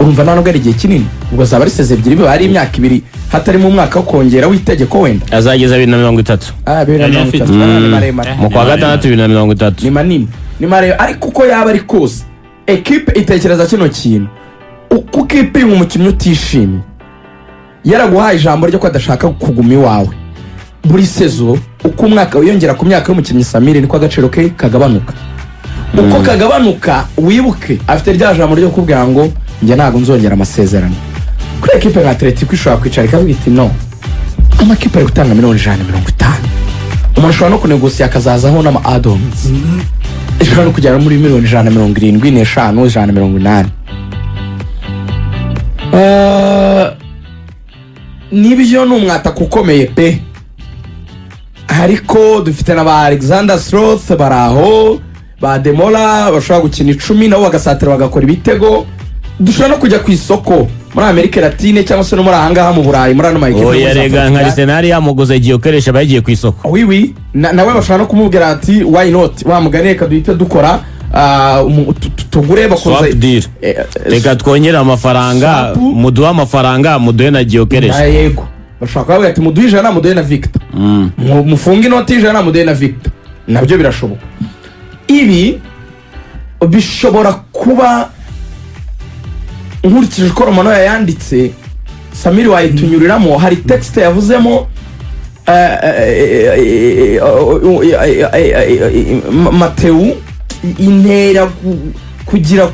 urumva nano gari gihe kinini ubwo zaba riseze ebyiri bari imyaka ibiri hatari mu mwaka wo kongera witegeko wenda azageza 2030 2030 mu kwa gatandatu 2030 ni manini ni mare ariko uko yaba ari kose equipe itekereza kino kintu uko kipe umukinnyi utishimye yaraguhaye ijambo ryo ko adashaka kuguma iwawe buri sezo uko umwaka wiyongera ku myaka y'umukinnyi Samir niko agaciro ke kagabanuka uko kagabanuka wibuke afite rya jambo ryo kubwira ngo njye ntabwo nzongera amasezerano kuri ekipe nka Atletico ishobora kwicara ikavuga iti no amakipe ari gutanga $150 umuntu ashobora no kunegosiya akazazaho n'ama add-ons ishobora no kugera muri $175 $180 nibyo ni umwataka ukomeye pe ariko dufite na ba Alexander Sloth baraho ba Demola bashobora gukina 10 nabo bagasatira bagakora ibitego dushobora no kujya ku isoko muri Amerika Latine cyangwa se no muri ahangaha mu Burayi muri ano mayikipe oya rega nka Arsenal yamuguze Gyökeres bagiye ku isoko oui nawe bashobora no kumubwira ati why not wa mugane ka duhita dukora tugure bakoze reka twongera amafaranga muduha amafaranga muduhe na Gyökeres yego bashaka kuvuga ati muduhe ijana muduhe na Victor mufunge inoti ijana muduhe na Victor nabyo birashoboka ibi bishobora kuba nkurikije uko Romano yayanditse Samiri wayitunyuriramo hari text yavuzemo Mateu intera kugira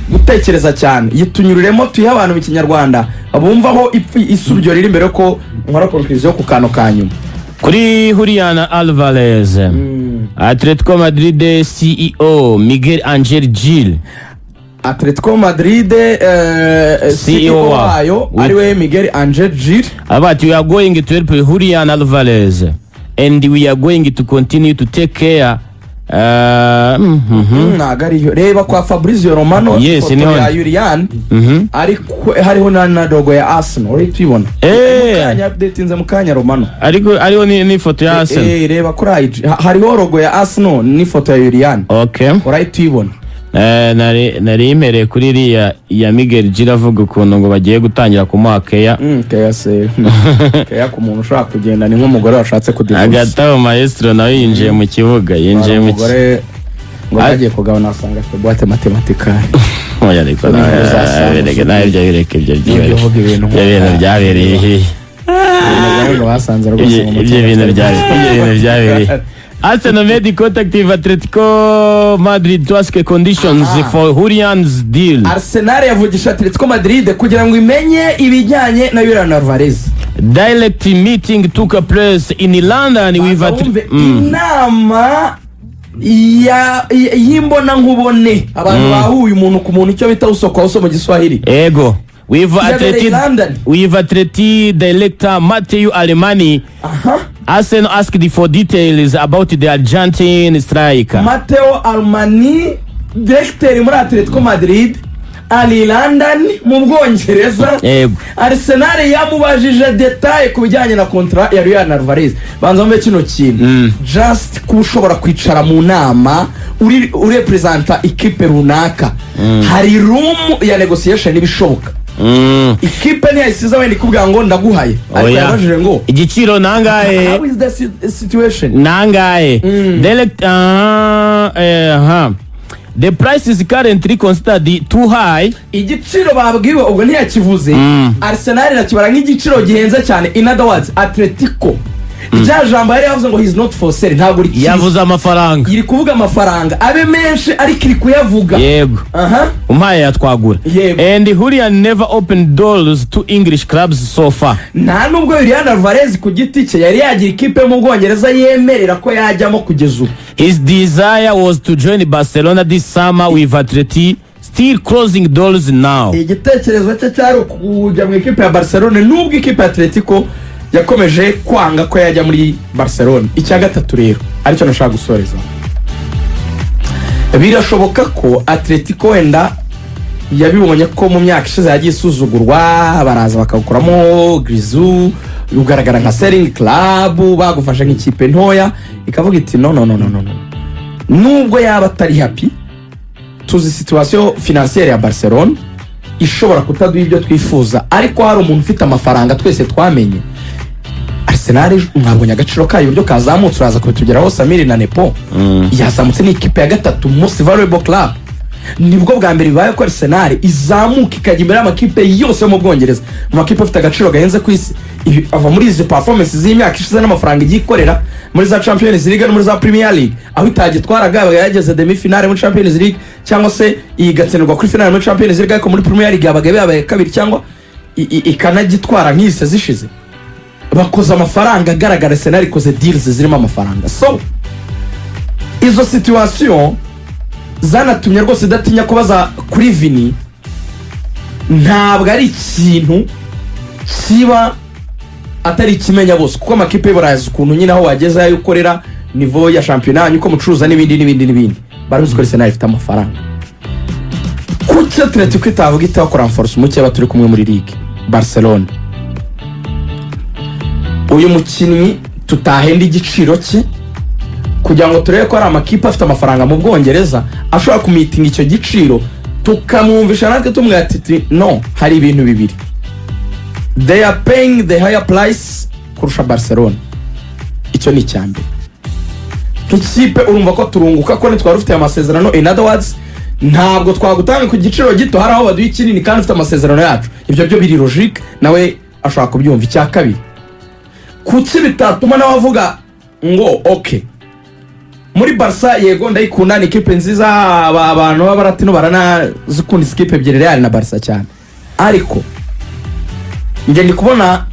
gutekereza cyane yitunyuriremo tuyiha abantu mu Kinyarwanda abumvaho isubyo riri imbere ko nkora conclusion ku kantu kanyuma kuri Julian Alvarez Atletico Madrid CEO Miguel Angel Gil Atletico Madrid CEO wayo ariwe Miguel Angel Gil about we are going to help Julian Alvarez and we are going to continue to take care nagariyo reba kwa Fabrizio Romano yes, ya Julian ariko hariho na logo ya Arsenal uri tubona kanya update nze mukanya Romano ariko ariho ni foto ya Arsenal reba kuri hariho logo ya Arsenal ni foto ya Julian okay uri tubona nari imere kuri iriya ya Miguel Gil avuga ukuntu ngo bagiye gutangira kumuha keya keya se keya ku muntu ushaka kugenda ni nk'umugore washatse kudifuza agataho maestro nawe yinjiye mu kibuga yinjiye mu kibuga ngo bagiye kugabana asanga afite boîte mathématicale oya ariko nawe ibyo bireke ibyo bintu byabereye ibyo bintu byabereye Arsenal made contact with Atletico Madrid to ask conditions for Julian's deal. Arsenal yavugisha Atletico Madrid kugira ngo imenye ibijyanye na Julian Alvarez. Direct meeting took place in London with inama yimbona nkubone abantu bahuye umuntu ku muntu icyo bita usoko mu Giswahili. Ego. With Atleti director Matteo Alemani. Arsenal asked for details about the Argentine striker. Matteo Alemani, director muri Atletico Madrid, ali London mu Bwongereza. Arsenal yamubajije detail ku bijyanye na contrat ya Julian Alvarez. Banza mbe kino kintu. Just kushobora kwicara mu nama uri representa ikipe runaka. Hari room ya negotiation ibishoboka. Ikipe ni yasiza wenda kubwira ngo ndaguhaye ariko yabajije ngo igiciro nangahe how is the situation nangahe direct the price is currently considered too high igiciro babwiwe ubwo ntiyakivuze Arsenal irakibara nk'igiciro gihenze cyane in other words Atletico ijya jambo yari yavuze ngo he is not for sale ntabwo yavuze amafaranga iri kuvuga amafaranga abe menshi ariko iri kuyavuga yego umpaye yatwagura and Julian never opened doors to English clubs so far nta nubwo Julian Alvarez ku giti cye yari yagira ikipe mu Bwongereza yemerera ko yajyamo kugeza ubu his desire was to join Barcelona this summer with Atleti still closing doors now igitekerezo cye cyari kujya mu ikipe ya Barcelona nubwo ikipe ya Atletico yakomeje kwanga ko yajya muri Barcelona icya gatatu rero aricyo nashaka gusoreza birashoboka ko Atletico wenda yabibonye ko mu myaka ishize yagiye isuzugurwa baraza bakagukuramo Grisou ugaragara nka selling club bagufasha nk'ikipe ntoya ikavuga iti no nubwo yaba atari happy tuzi situation financière ya Barcelona ishobora kutaduha ibyo twifuza ariko hari umuntu ufite amafaranga twese twamenye Arsenal mwabonye agaciro kayo buryo kazamutse uraza kubitugeraho Samiri na Nepo yazamutse ni ikipe ya gatatu most valuable club nibwo bwa mbere bibaye ko Arsenal izamuka ikajya imbere y'amakipe yose yo mu Bwongereza, mu makipe afite agaciro gahenze ku isi. Ava muri izi performance z'imyaka ishize n'amafaranga igiye ikorera muri za Champions League no muri za Premier League, aho itagitwaraga yageze demi finale muri Champions League cyangwa se igatsinirwa kuri finale muri Champions League, ariko muri Premier League yabaye kabiri cyangwa ikanagitwara nk'ise zishize. Bakoze amafaranga agaragara, Arsenal ikoze deals zirimo amafaranga. So izo situation zanatumye rwose idatinya kubaza kuri Vini. Ntabwo ari ikintu kiba atari ikimenya bose, kuko amakipe y'Uburayi ukuntu nyine aho wageze ayo ukorera niveau ya championnat uko mucuruza n'ibindi barabizi ko Arsenal ifite amafaranga. Kuki Atletico itavuga itakora renforce muke baturi kumwe muri ligue Barcelona? Uyu mukinnyi tutahenda igiciro cye kugira ngo turebe ko ari amakipe afite amafaranga mu Bwongereza ashobora kumitinga icyo giciro, tukamwumvisha natwe tumwe ati no, hari ibintu bibiri. They are paying the higher price kurusha Barcelona. Icyo ni cyambe. Ikipe urumva ko turunguka ko nitwari ufite amasezerano, in other words ntabwo twagutanga ku giciro gito hari aho baduha kinini kandi ufite amasezerano yacu. Ibyo byo biri logique, nawe ashobora kubyumva. Icya kabiri, kuki bitatuma nawe avuga ngo okay, muri Barca yego ndayikunda, ni ikipe nziza, abantu b'abaratino baranazikunda ikipe ebyiri, Real na Barca cyane, ariko nge ndi kubona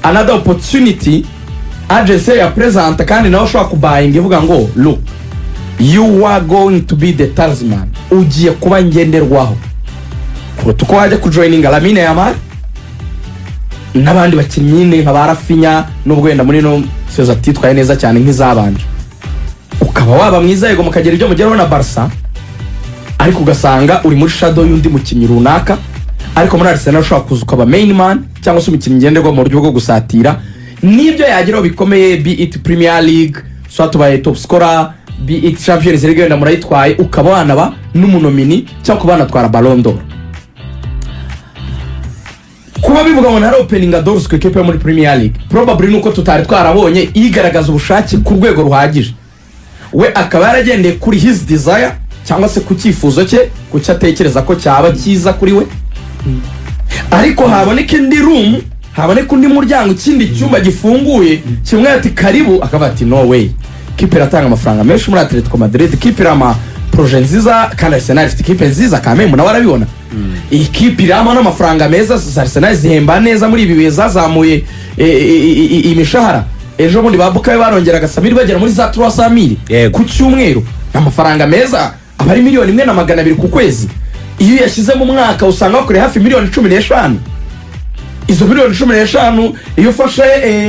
another opportunity agency ya present kandi nawe ushobora kubuying ivuga ngo look, you are going to be the talisman, ugiye kuba ngenderwaho kuko wajya kujoininga Lamine Yamal n'abandi bakinnyi nka Barafinya, n'ubwo wenda muri no sezo atitwaye neza cyane nk'izabanje, ukaba waba mwiza yego mukagera ibyo mugeraho na Barca, ariko ugasanga uri muri shadow y'undi mukinnyi runaka. Ariko muri Arsenal ushobora kuza ukaba main man cyangwa se umukinnyi ngenderwa mu buryo bwo gusatira n'ibyo yageraho bikomeye, be it Premier League, so tubaye top scorer, be it Champions League wenda murayitwaye, ukaba wanaba n'umunomini cyangwa kuba wanatwara Ballon d'Or. Kuba bivuga ngo ntari opening doors ku equipe muri Premier League, probably nuko tutari twarabonye igaragaza ubushake ku rwego ruhagije. We akaba yaragendeye kuri his desire cyangwa se ku cyifuzo cye, ku cyo atekereza ko cyaba cyiza kuri we. Ariko haboneka indi room, haboneka undi muryango, ikindi cyumba gifunguye kimwe ati karibu, akaba ati no way, kipe iratanga amafaranga menshi muri Atletico Madrid, kipe irama projet nziza kandi Arsenal ifite kipe nziza kame muna warabibona. Iyi kipe irama n'amafaranga meza, Arsenal zihemba neza muri ibi bihe zazamuye imishahara. Ejo bundi babukaye barongeraga Samir bagera muri za 300,000 ku cyumweru, amafaranga meza, abari miliyoni 1,200,000 ku kwezi. Iyo yashyize mu mwaka usanga bakore hafi miliyoni 15. Izo miliyoni 15 iyo ufashe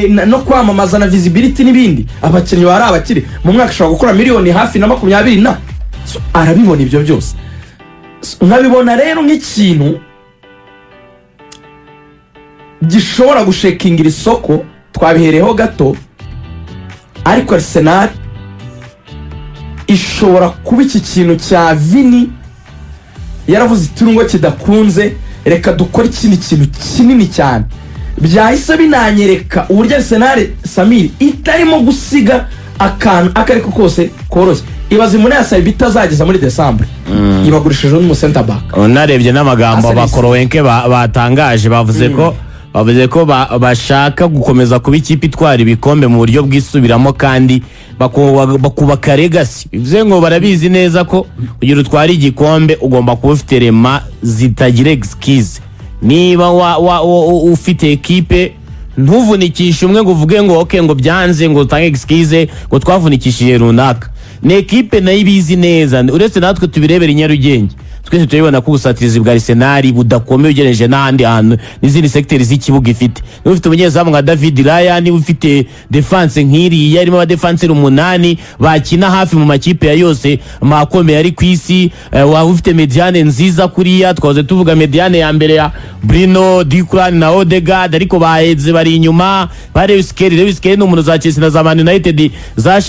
no kwamamaza na visibility n'ibindi, abakinnyi bari abakiri mu mwaka ashobora gukora miliyoni hafi na 20 na. So, arabibona ibyo byose. Nkabibona rero nk'ikintu gishobora gushekingira isoko, twabihereho gato, ariko Arsenal ishobora kuba iki kintu cya Vini yaravuze iturungo kidakunze, reka dukora ikindi kintu kinini cyane. Byahise binanyereka uburyo Arsenal Samir itarimo gusiga akantu akariko kose koroshye. Ibaze muri asa bitazageza muri December ibagurishije n'umu center back. Narebye n'amagambo bakorowenke batangaje, bavuze ko bashaka gukomeza kuba ikipe itwara ibikombe mu buryo bwisubiramo kandi bakubaka legacy. Bivuze ngo barabizi neza ko kugira utwara igikombe ugomba kuba ufite rema zitagira excuse. Niba ufite ekipe ntuvunikishe umwe ngo uvuge ngo okay ngo byanze ngo utange excuse ngo twavunikishije runaka. Ni ekipe nayo ibizi neza, uretse natwe tubirebera i Nyarugenge twese turabibona ko ubusatirizi bwa Arsenal budakomeye ugereje n'ahandi hantu n'izindi secteurs z'ikibuga ifite. Niba ufite umunyezamu nka David Raya, niba ufite defense nk'iri yarimo abadefenseur 8 bakina hafi mu makipe ya yose makomeye ari ku isi, waba ufite mediane nziza kuriya, twaze tuvuga mediane ya mbere ya Bruno Dikran na Odegaard, ariko baheze bari inyuma. Lewis Kelly n'umuntu za Chelsea na za Man United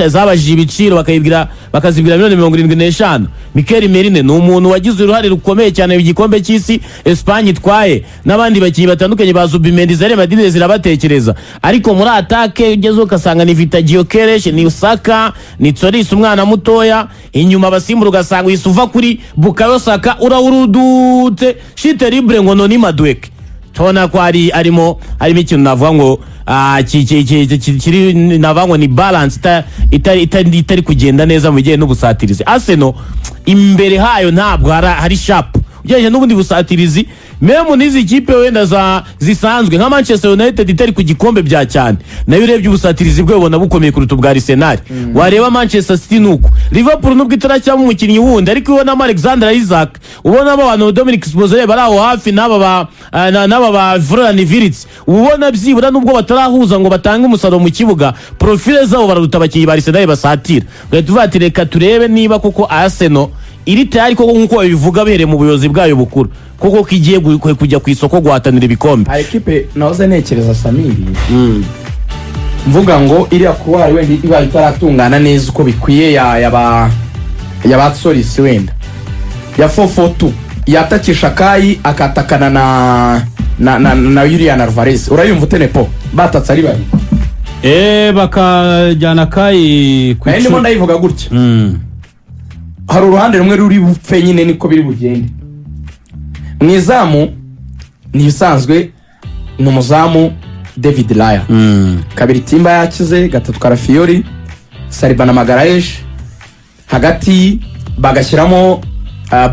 zabajije ibiciro bakayibwira bakazigura $75 Mikel Merino ni umuntu wagize uruhare rukomeye cyane mu gikombe cy'isi Espagne itwaye n'abandi bakinnyi batandukanye ba Zubimendi Real Madrid zirabatekereza ariko muri atake ugeze ukasanga ni Vita Gyökeres ni Saka ni Tsoris umwana mutoya inyuma basimbura ugasanga Yusufa kuri Bukayo Saka urawurudute shite libre ngo noni Madueke tona ko arimo ikintu navuga ngo kiri navango ni balance itari kugenda neza mu bijyanye n'ubusatirizi. Arsenal imbere hayo ntabwo hari sharp ugejeje n'ubundi busatirizi memo n'izi kipe wenda zisanzwe nka Manchester United itari ku gikombe bya cyane nayo urebye ubusatirizi bwe ubona bukomeye kuruta ubwa Arsenal. Wareba Manchester City nuko Liverpool nubwo itaracyamo umukinnyi wundi ariko ubona Alexander Isaac ubona abantu Dominic Szoboszlai bari aho hafi n'aba ba Florian Wirtz ubona byibura nubwo batarahuza ngo batange umusaruro mu kibuga profile zabo bararuta abakinnyi ba Arsenal basatira. Tuvuga reka turebe niba kuko Arsenal iri tayari koko nkuko bivuga bere mu buyobozi bwayo bukuru koko kigiye kujya ku isoko guhatanira ibikombe. Equipe nahoze nekereza Samiri mvuga ngo iriya kuwari wenda iba itaratungana neza uko bikwiye ya Tsoris wenda ya 4-4-2 yatakisha Kai akatakana na Julian Alvarez urayumva utenepo batatse ari bari bakajyana Kai ku ndimo ndayivuga gutya hari uruhande rumwe ruri bupfe nyine niko biri bugende mwizamu ni bisanzwe n'umuzamu David Raya kabiri Timba yakize gatatu Karafiori Saliba na Magalhaes hagati bagashyiramo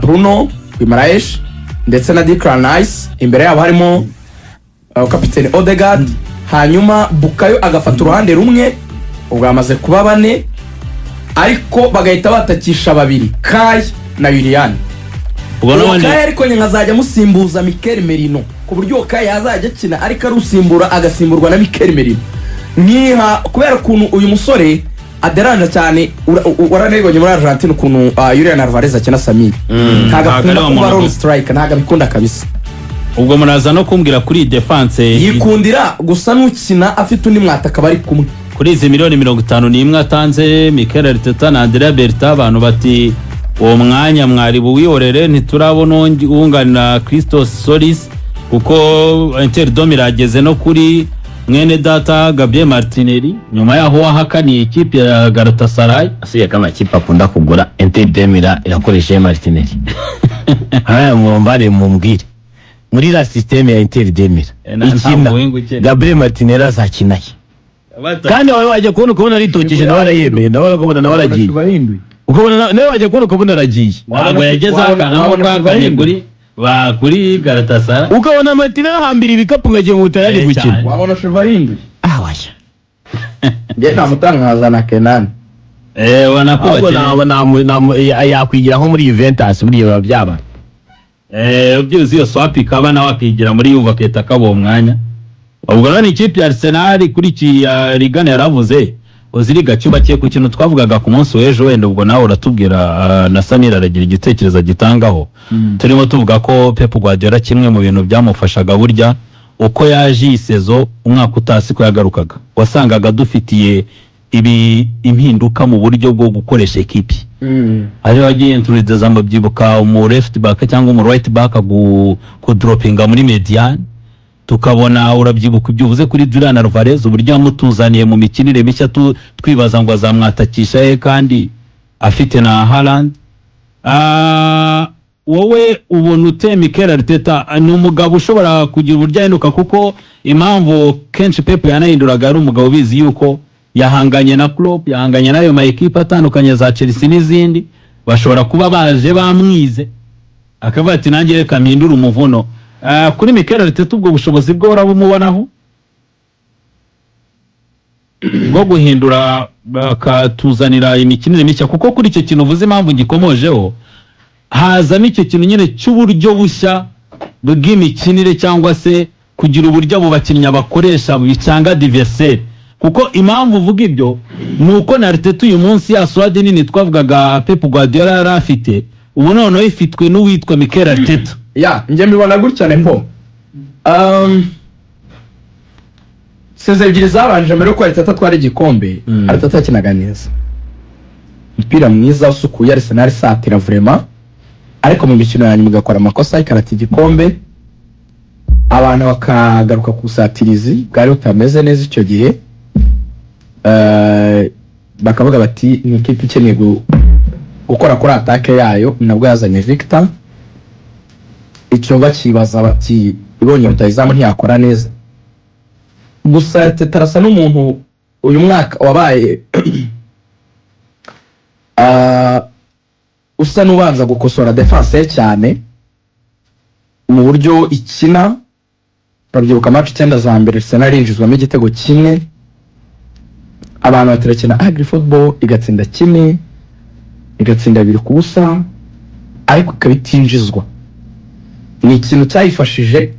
Bruno Guimaraes ndetse na Declan Rice imbere yabo harimo kapiteni Odegaard hanyuma Bukayo agafata uruhande rumwe ubwo amaze kuba bane ariko bagahita batakisha babiri Kai na Julian Kai ariko nkazajya musimbuza Mikel Merino ku buryo Kai yazajya akina ariko arusimbura agasimburwa na Mikel Merino niha kubera kuntu uyu musore aderanja cyane waranegonye muri Argentina kuntu Julian Alvarez akina Samir ntagakunda kuba role striker ntagabikunda kabisa ubwo muraza no kumbwira kuri defense yikundira gusa n'ukina afite undi mwataka bari kumwe kuri izi $51 atanze Mikel Arteta na Andrea Berta abantu bati uwo mwanya mwari buwihorere ntiturabona uwunganira Christos Solis kuko Inter de Milan ageze no kuri mwene data Gabriel Martinelli nyuma yaho wahakaniye ikipe ya Galatasaray asiye kama ikipe akunda kugura Inter de Milan irakoresha Martinelli haya mumbare mumbwire muri la systeme ya Inter de Milan ikina Gabriel Martinelli azakinaye kandi wawe wajya kubona ritokije nawe arayemeye nawe kubona nawe aragiye ukabona nawe wajya kubona aragiye ntabwo yageze aho kwaganye kuri Galatasaray ukabona Martinelli ahambira ibikapu ngagiye mu Butaliyani gukina wabona Shivarindu washya nge namutangaza na Kenan yakwigira nko muri Juventus muri iyo byaba byuzi iyo swap ikaba nawe akigira muri Juve aketa kabo mwanya ubwo none ikipe ya Arsenal kuri iki Rigane yaravuze uziriga cyuba cye ku kintu twavugaga ku munsi w'ejo wenda ubwo nawe uratubwira na Samira aragira igitekerezo gitangaho turimo tuvuga ko Pep Guardiola kimwe mu bintu byamufashaga burya uko yaje isezo umwaka utasi ko yagarukaga wasangaga dufitiye impinduka mu buryo bwo gukoresha ekipi ari wagiye introduce amabyibuka mu left back cyangwa mu right back ku droppinga muri median tukabona urabyibuka byuvuze kuri Julian Alvarez uburyo yamutuzaniye mu mikinire mishya twibaza ngo azamwatakisha kandi afite na Haaland. Wowe ubona ute Mikel Arteta ni umugabo ushobora kugira uburyo ahinduka kuko impamvu kenshi Pep yanahinduraga ari umugabo bizi yuko yahanganye na Klopp yahanganye nayo ma equipe atandukanye za Chelsea n'izindi bashobora kuba baje bamwize akavuga ati nanjye reka mpindura umuvuno. Kuri Mikel Arteta ubwo bushobozi bwo urabumubonaho bwo guhindura bakatuzanira imikinire mishya kuko kuri icyo kintu uvuze impamvu gikomojeho hazamo icyo kintu nyine cy'uburyo bushya bw'imikinire cyangwa se kugira uburyo abo bakinnyi bakoresha bicanga diversaire kuko impamvu uvuga ibyo nuko na Arteta uyu munsi ya swade nini twavugaga Pep Guardiola yari afite ubu noneho ifitwe n'uwitwa Mikel Arteta. Njye mbibona gutya nempo seze ebyiri zabanje mbere ko Arteta twari igikombe Arteta akinaga neza umupira mwiza usukuye Arsenal satira vraiment ariko mu mikino ya nyuma igakora amakosa ikarata igikombe abantu bakagaruka ku busatirizi bwari butameze neza icyo gihe bakavuga bati ni ikipe ikeneye gukora kuri atake yayo nabwo yazanye Victor icyo bakibaza bati ibonye rutayizamu ntiyakora neza gusa Tetarasa n'umuntu uyu mwaka wabaye usa n'ubanza gukosora defense cyane mu buryo ikina babyibuka match 9 za mbere Arsenal yinjizwamo igitego kimwe abantu baterekena agri football igatsinda kimwe igatsinda 2-0 ariko kabitinjizwa ni ikintu cyayifashije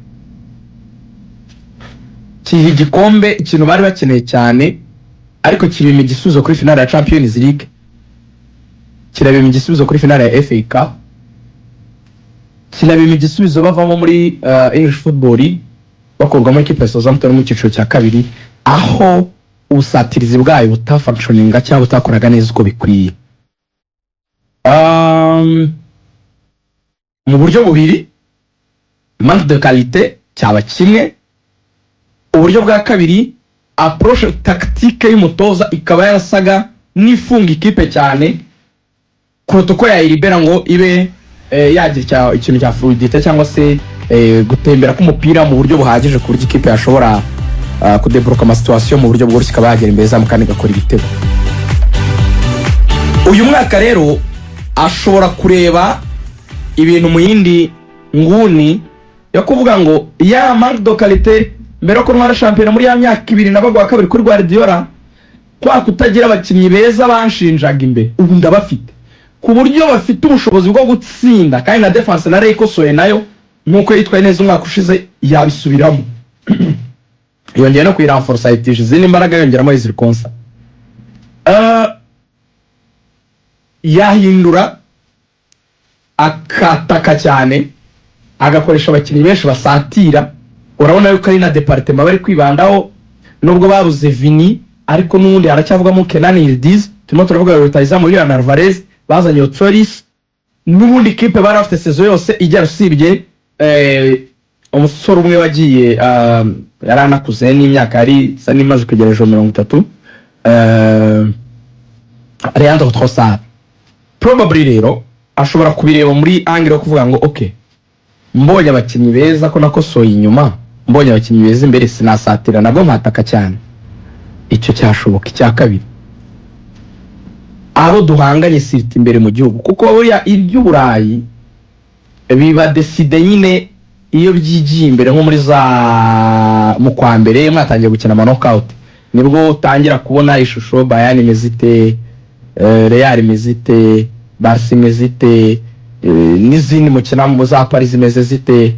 kihi gikombe ikintu bari bakeneye cyane ariko kirimo igisubizo kuri finale ya Champions League kirabimo igisubizo kuri finale ya FA Cup kirabimo igisubizo bavamo muri English football bakorwa muri kipe Southampton mu cyiciro cya kabiri aho ubusatirizi bwayo butafunctioninga cyangwa butakoraga neza uko bikwiye mu buryo bubiri manque de qualité cyaba kimwe uburyo bwa kabiri approche tactique y'umutoza ikaba yarasaga nifunga ikipe cyane protocol ya Ilibera ngo ibe yagira ikintu cya fluidité cyangwa se gutembera k'umupira mu buryo buhagije ku buryo ikipe yashobora kudebloka ama situation mu buryo bworoshye ikaba yagera imbere zamu kandi gakora ibitego uyu mwaka rero ashobora kureba ibintu mu yindi nguni yo kuvuga ngo ya manque de qualité mbere ko ntwara champion muri ya myaka 2 nabagwa kabiri kuri Guardiola kwa kutagira abakinnyi beza banshinjaga imbere ubu ndabafite ku buryo bafite ubushobozi bwo gutsinda kandi na defense na ikosoye nayo nuko yitwaye neza umwaka ushize yabisubiramo yongeye no kuyiranforce ayitije izindi imbaraga yongeramo izirikonsa yahindura akataka cyane agakoresha abakinnyi benshi basatira urabona yuko ari na departement bari kwibandaho nubwo babuze Vini ariko n'ubundi haracyavugamo Kenan Yildiz turimo turavuga rutayizamu Julian Alvarez bazanye Otoris n'ubundi kipe bari afite saison yose ijya rusibye umusore umwe wagiye yaranakuze n'imyaka ari sa n'imaze kugereje 30 Leandro Trossard probably rero ashobora kubireba muri angle yo kuvuga ngo okay mbonye abakinnyi beza ko nakosoye inyuma mbonye abakinnyi beza imbere sinasatira nabwo nkataka cyane icyo cyashoboka icya kabiri abo duhanganye siriti imbere mu gihugu kuko buriya iby'uburayi biba decide nyine iyo byigiye imbere nko muri za mu kwa mbere mwatangiye gukina ama knockout nibwo utangira kubona ishusho Bayern imezite Real imezite Barca imezite n'izindi mukina mu za Paris imeze zite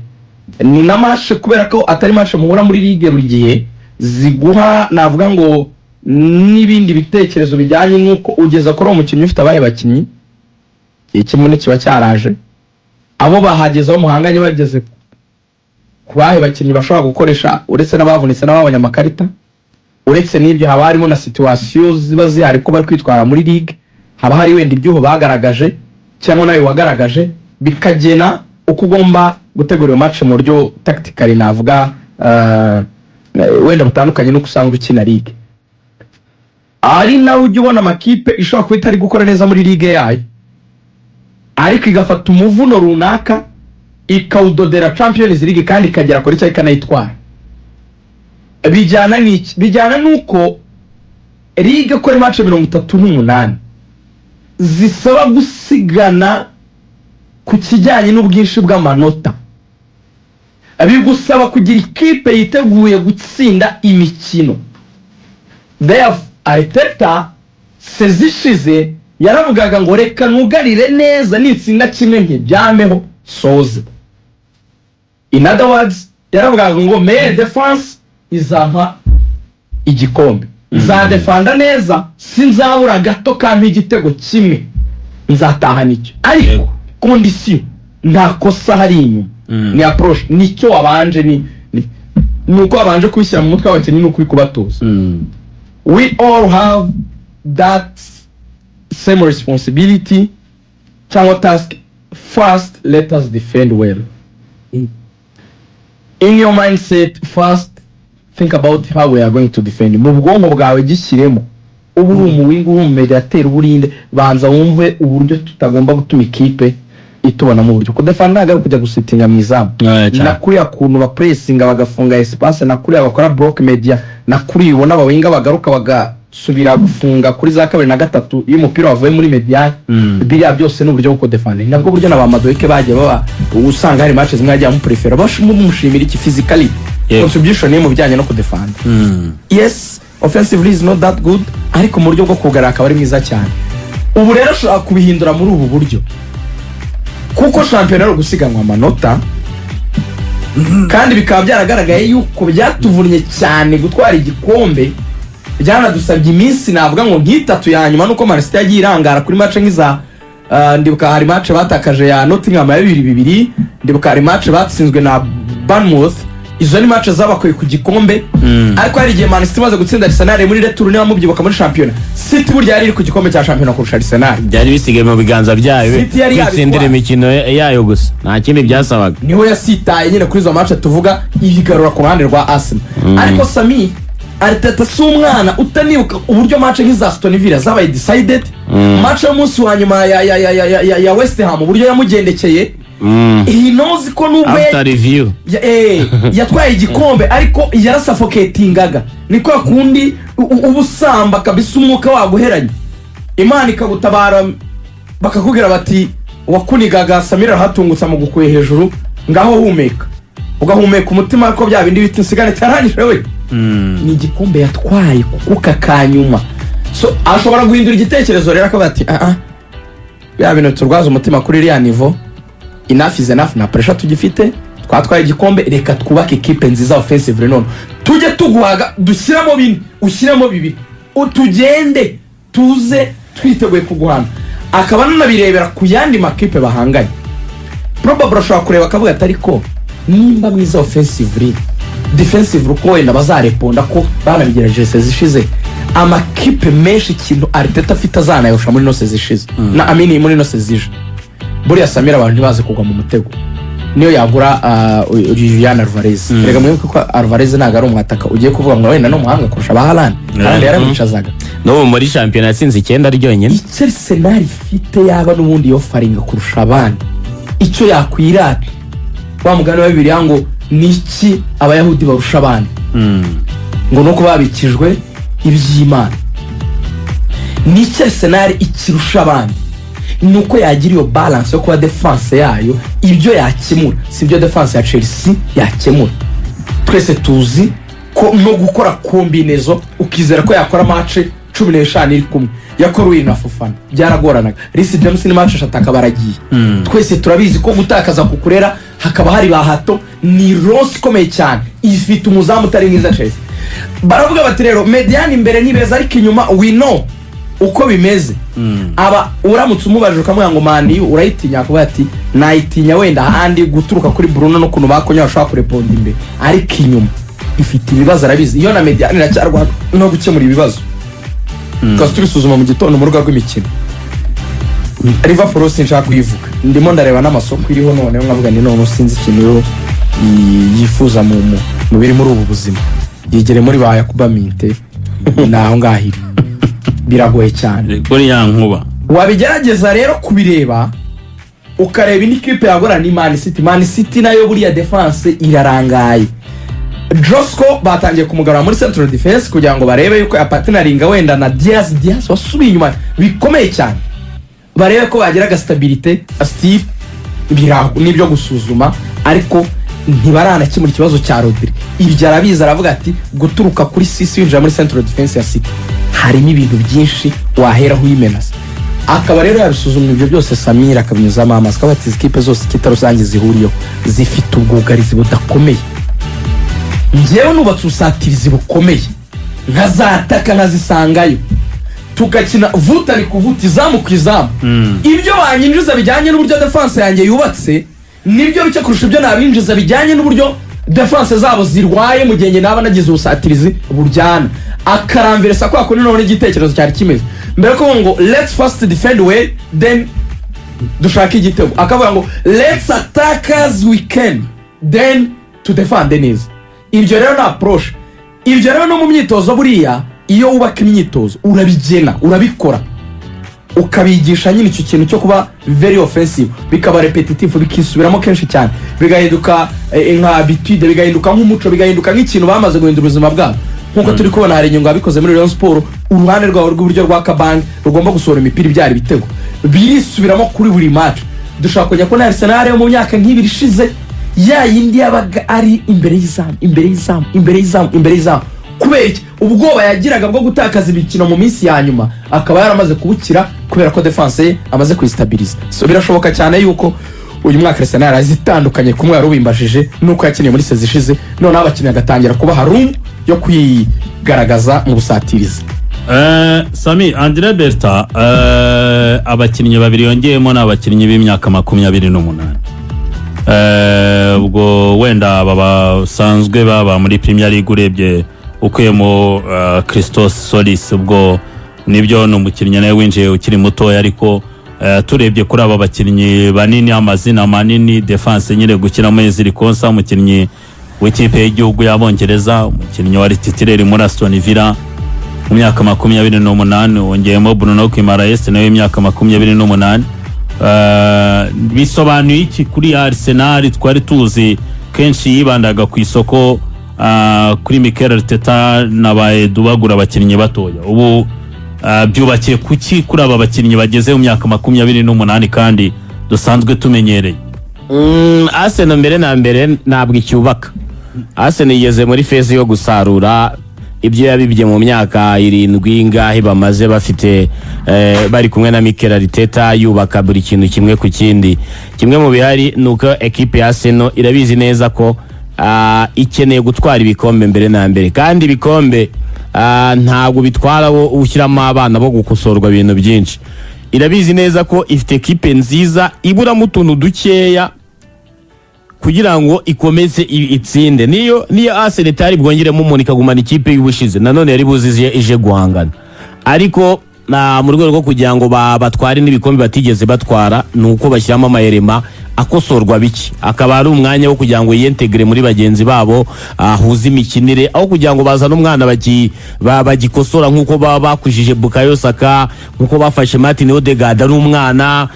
ni na match kubera ko atari match muhura muri ligue buri gihe ziguha navuga ngo n'ibindi bitekerezo bijyanye nuko ugeza kuri umukinnyi ufite abaye bakinnyi ikimwe kiba cyaraje abo bahageze aho muhanganye bageze kubahe bakinnyi bashobora gukoresha uretse n'abavunitse n'ababonye amakarita uretse n'ibyo haba harimo na situation ziba zihari ko bari kwitwara muri ligue haba hari wenda ibyuho bagaragaje cyangwa nawe wagaragaje bikagena uko ugomba gutegura match mu buryo tactically navuga wenda butandukanye no kusanga ukina ligue ari nawe ujye ubona amakipe ishobora kuba itari gukora neza muri ligue yayo ariko igafata umuvuno runaka ikawudodera Champions League kandi ikagera kuri cyo ikanayitwara bijyana nuko ligue kuri match 38 zisaba gusigana ku kijyanye n'ubwinshi bw'amanota abigusaba kugira ikipe yiteguye gutsinda imikino Arteta sezishize yaravugaga ngo reka nugarire neza n'itsinda kimwe nk'ibyameho soze in other words yaravugaga ngo meilleure défense izampa igikombe nzadefanda neza sinzabura gato kandi igitego kimwe nzataha nicyo ariko condition nta kosa hari inyuma ni approach nicyo wabanje nuko wabanje kubishyira mu mutwe wawe nuko kubatoza we all have that same responsibility cyangwa task. First, let us defend well. In your mindset, first think about how we are going to defend. Mu bwonko bwawe gishyiremo ubu umuwingu w'umumediateur burinde banza wumve uburyo tutagomba gutuma ikipe itubona mu buryo kudefanda ntabwo kujya gusitinga mu izamu na kuriya kuntu ba pressinga bagafunga espace na kuriya bakora block media na kuri ubona abawinga bagaruka bagasubira gufunga kuri za kabiri na gatatu iyo umupira wavuye muri media biriya byose n'uburyo bwo defend nabwo buryo n'abamadoike bagiye baba usanga hari matches zimwe ajya mu prefer bashumushimira iki physically contribution ye mu bijyanye no kudefend. Yes, offensively is not that good ariko mu buryo bwo kugaraka akaba ari mwiza cyane. Ubu rero ushobora kubihindura muri ubu buryo kuko shampiyona ari gusiganwa amanota kandi bikaba byaragaragaye yuko byatuvunnye cyane gutwara igikombe byanadusabye iminsi navuga ngo nk'itatu ya nyuma nuko Man City yagiye irangara kuri match nk'iza ndibuka hari match batakaje ya Nottingham ya 2-2 ndibuka hari match batsinzwe na Bournemouth izo ni match zabakoye ku gikombe ariko hari igihe Man City maze gutsinda Arsenal muri retour niba mubyibuka muri shampiyona City burya yari ku gikombe cya shampiyona kurusha Arsenal byari bisigaye mu biganza byayo bitsindira imikino yayo gusa nta kindi byasabaga niho yasitaye nyine kuri izo match tuvuga ibigarura ku ruhande rwa Arsenal ariko Sami Arteta si umwana utanibuka uburyo match nk'iza Aston Villa zabaye decided match y'umunsi wa nyuma ya West Ham uburyo yamugendekeye he knows ko nubwo after review yatwaye igikombe ariko yarasuffocatingaga niko kundi ubusamba kabisa umwuka waguheranye Imana ikagutabara bakakubwira bati wakunigaga Samira hatungutsa mu gukuye hejuru ngaho humeka ugahumeka umutima ariko bya bindi biti nsigane tarangije we ni igikombe yatwaye kuko kanyuma so ashobora guhindura igitekerezo rero akaba ati ya bintu turwaza umutima kuri iriya niveau enough is enough na pressure tugifite twatwaye igikombe reka twubake equipe nziza offensive none tujye tuguhaga dushyiramo bine ushyiramo bibiri utugende tuze twiteguye kuguhana akaba nanabirebera ku yandi makipe bahanganye probably ashobora kureba akavuga ati ariko nimba mwiza offensively defensive uko wenda bazareponda ko banabigerageje sezishize amakipe menshi ikintu Arteta afite azanayosha muri nose zishize na amini muri nose zije buriya Samira abantu ntibaze kugwa mu mutego niyo yagura Julian Alvarez rega mwibuke ko Alvarez ntago ari umwataka ugiye kuvuga ngo wenda no muhanga kurusha ba Haaland kandi yaramwicazaga no muri champion yatsinze 9 ryonyine icyo Arsenal ifite yaba n'ubundi yo faringa kurusha abandi icyo yakwirata wa mugani wa Bibiliya ngo niki abayahudi barusha abandi ngo nuko babikijwe iby'Imana niki Arsenal ikirusha abandi nuko yagira iyo balance yo kuba defense yayo ibyo yakemura sibyo defense ya Chelsea yakemura twese tuzi ko no gukora kombinezo ukizera ko yakora match 15 iri kumwe yakora uyu na Fofana byaragoranaga Reece James ni match ataka baragiye twese turabizi ko gutakaza kukurera hakaba hari bahato ni Ross komeye cyane ifite umuzamu utari mwiza Chelsea baravuga bati rero median imbere ni beza ariko inyuma we know uko bimeze aba uramutse umubajije ukamubwira ngo mani urayitinya kuba ati nayitinya wenda handi guturuka kuri Bruno no kuntu bakonya bashaka kureponda imbere ariko inyuma ifite ibibazo arabizi iyo na median iracyarwa no gukemura ibibazo kasi tubisuzuma mu gitondo mu rugo rw'imikino Liverpool sinshaka kuyivuga ndimo ndareba n'amasoko iriho none nkavuga ni none sinzi ikintu yifuza mu biri muri ubu buzima yigere muri ba Yakuba Minte naho ngahiri biragoye cyane kuri ya nkuba wabigerageza rero kubireba ukareba inikipe yagora ni Man City nayo buriya defense irarangaye Josko batangiye kumugarura muri central defense kugira ngo barebe yuko partneringa wenda na Diaz wasubiye inyuma bikomeye cyane barebe ko bagira stabilité Steve biraho nibyo gusuzuma ariko ntibarana kimuri kibazo cya Rodri ibyo arabiza aravuga ati guturuka kuri Sisi winjira muri central defense ya City harimo ibintu byinshi waheraho imenasa akaba rero yabisuzumye ibyo byose Samira akabinyuzamo amaso akabatiza ikipe zose kitarusange zihuriyo zifite ubwugarizi budakomeye ngewe nubatse usatirizi bukomeye nkazataka nkazisangayo tukakina vutari kuvuta izamu ku izamu ibyo banyinjiza bijyanye n'uburyo defense yanjye yubatse nibyo bice kurusha ibyo nabinjiza bijyanye n'uburyo defense zabo zirwaye mu gihe naba nagize ubusatirizi buryana akaramviresa kwa kundi none igitekerezo cyari kimeze mbere ko ngo let's first defend well then dushaka igitego akavuga ngo let's attack as we can then to defend neza. Ibyo rero na approach, ibyo rero no mu myitozo buriya iyo wubaka imyitozo urabigena urabikora ukabigisha nyine icyo kintu cyo kuba very offensive bikaba repetitive bikisubiramo kenshi cyane bigahinduka nka habitude bigahinduka nk'umuco bigahinduka nk'ikintu bamaze guhindura ubuzima bwabo nkuko turi kubona hari inyungu abikoze muri Rayon Sport uruhande rwabo rw'uburyo rwa Kabang rugomba gusohora imipira ibyari bitego birisubiramo kuri buri match. Dushaka kujya ko na Arsenal yo mu myaka nk'ibiri ishize ya yindi yabaga ari imbere y'izamu kubera iki ubwoba yagiraga bwo gutakaza imikino mu minsi ya nyuma akaba yaramaze kubukira kubera ko defense ye amaze kuyistabiliza. So birashoboka cyane yuko uyu mwaka Arsenal azitandukanye kumwe yarubimbashije nuko yakiniye muri sezi ishize none abakinnyi agatangira kuba harum yo kwigaragaza mu busatirizi. Sami Andre Berta abakinnyi babiri yongeyemo n'abakinnyi b'imyaka 28 ubwo wenda basanzwe baba muri Premier League urebye ukuyemo Christos Solis ubwo nibyo no mukinnyi nawe winjiye ukiri mutoya ariko turebye kuri aba bakinnyi banini amazina manini defense nyine gukiramo Ezri Konsa umukinnyi w'ikipe y'igihugu y'Abongereza umukinnyi wa titulaire muri Aston Villa mu myaka 28 wongeyemo Bruno Guimaraes nawe imyaka 28 bisobanuye iki kuri Arsenal twari tuzi kenshi yibandaga ku isoko kuri Mikel Arteta nabaye dubagura abakinnyi batoya ubu byubakiye kuki kuri aba bakinnyi bageze mu myaka 28 kandi dusanzwe tumenyereye. Arsenal mbere na mbere ntabwo icyubaka. Arsenal yigeze muri phase yo gusarura ibyo yabibye mu myaka 7 ngahe bamaze bafite bari kumwe na Mikel Arteta yubaka buri kintu kimwe ku kindi. Kimwe mu bihari nuko equipe ya Arsenal irabizi neza ko ikeneye gutwara ibikombe mbere na mbere kandi ibikombe ntabwo bitwara wo ushyiramo abana bo gukosorwa ibintu byinshi. Irabizi neza ko ifite equipe nziza ibura mu tuntu dukeya kugira ngo ikomeze itsinde. Niyo Arsenal tari bwongeremo umuntu ikagumana ikipe y'ubushize nanone yari buzize ije guhangana ariko mu rwego rwo kugira ngo batware n'ibikombe batigeze batwara nuko bashyiramo amayerema akosorwa biki akaba ari umwanya wo kugira ngo yentegre muri bagenzi babo ahuze imikinire aho kugira ngo bazana umwana bagikosora nkuko bakujije Bukayo Saka nkuko bafashe Martin Odegaard ari umwana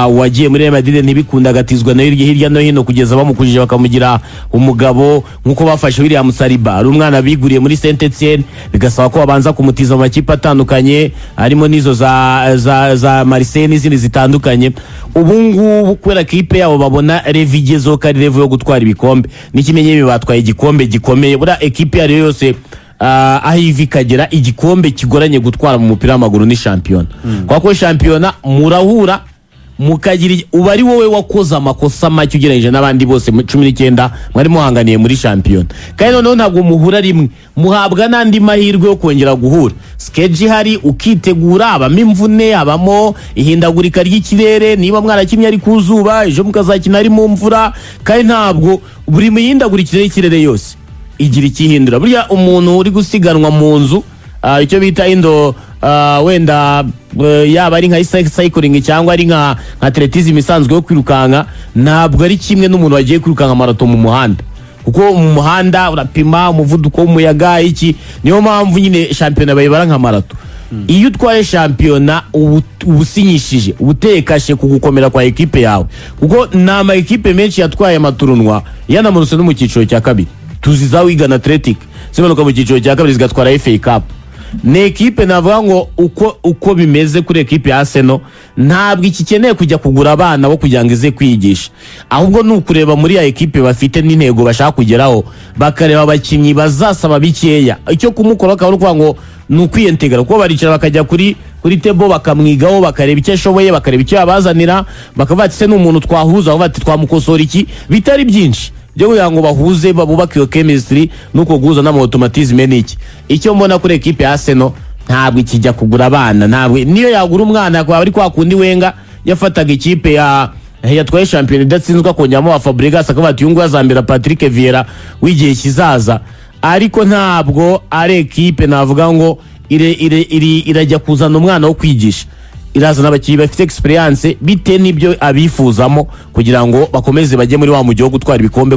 wagiye muri Real Madrid ntibikunda gatizwa na hirya no hino kugeza bamukujije bakamugira umugabo nkuko bafashe William Saliba ari umwana biguriye muri Saint-Etienne bigasaba ko babanza kumutiza mu makipe atandukanye harimo nizo za Marseille n'izindi zitandukanye. Ubu ngubu kwera kipe yabo babona revigezo kari level yo gutwara ibikombe n'ikimenye batwaye igikombe gikomeye bura equipe yari yose ahivi kagera igikombe kigoranye gutwara mu mupira w'amaguru ni champion kwa ko champion murahura mukagira uba ari wowe wakoze amakosa make ugereranyije n'abandi bose 19 mwari muhanganiye muri champion kandi noneho ntabwo muhura rimwe muhabwa nandi mahirwe yo kongera guhura schedule hari ukitegura abamo imvune abamo ihindagurika ry'ikirere niba mwarakimye ari kuzuba ejo mukazakina ari mu mvura kandi ntabwo buri muyindagurikire y'ikirere yose igira ikihindura burya umuntu uri gusiganwa mu nzu icyo bita indo wenda yaba ari nka cycling cyangwa ari nka atletism isanzwe yo kwirukanka ntabwo ari kimwe n'umuntu wagiye kwirukanka marato mu muhanda kuko mu muhanda urapima umuvuduko w'umuyaga iki niyo mpamvu nyine champion bayibara nka marato. Iyo utwaye champion ubusinyishije ubutekashe kugukomera kwa equipe yawe kuko nama equipe menshi yatwaye amaturunwa yanamuruse no mu cyiciro cya kabiri tuziza Wigan Athletic sibanuka mu cyiciro cya kabiri zigatwara FA Cup. Ne equipe navuga ngo uko bimeze kuri equipe ya Arsenal ntabwo ikikeneye kujya kugura abana bo kugira ngo ize kwigisha ahubwo nukureba muri ya equipe bafite n'intego bashaka kugeraho bakareba abakinnyi bazasaba bikeya icyo kumukora akaba kuvuga ngo nukwiyentegara kuko baricara bakajya kuri table bakamwigaho bakareba icyo ashoboye bakareba icyo yabazanira bakavuga ati se n'umuntu twahuza aho bati twamukosora iki bitari byinshi byo kugira ngo bahuze babubake iyo chemistry nuko guhuza n'automatisme n'iki icyo mbona kuri equipe ya Arsenal ntabwo ikijya kugura abana ntabwo niyo yagura umwana kwa bari kwa kundi Wenga yafataga ikipe yatwaye champion idatsinzwe kongeramo wa Fabregas akaba ati yungu yazambira Patrick Vieira w'igihe kizaza ariko ntabwo ari ekipe navuga ngo irajya kuzana umwana wo kwigisha, irazana abakinnyi bafite experience bite n'ibyo abifuzamo kugira ngo bakomeze bajye muri wa mujyi wo gutwara ibikombe.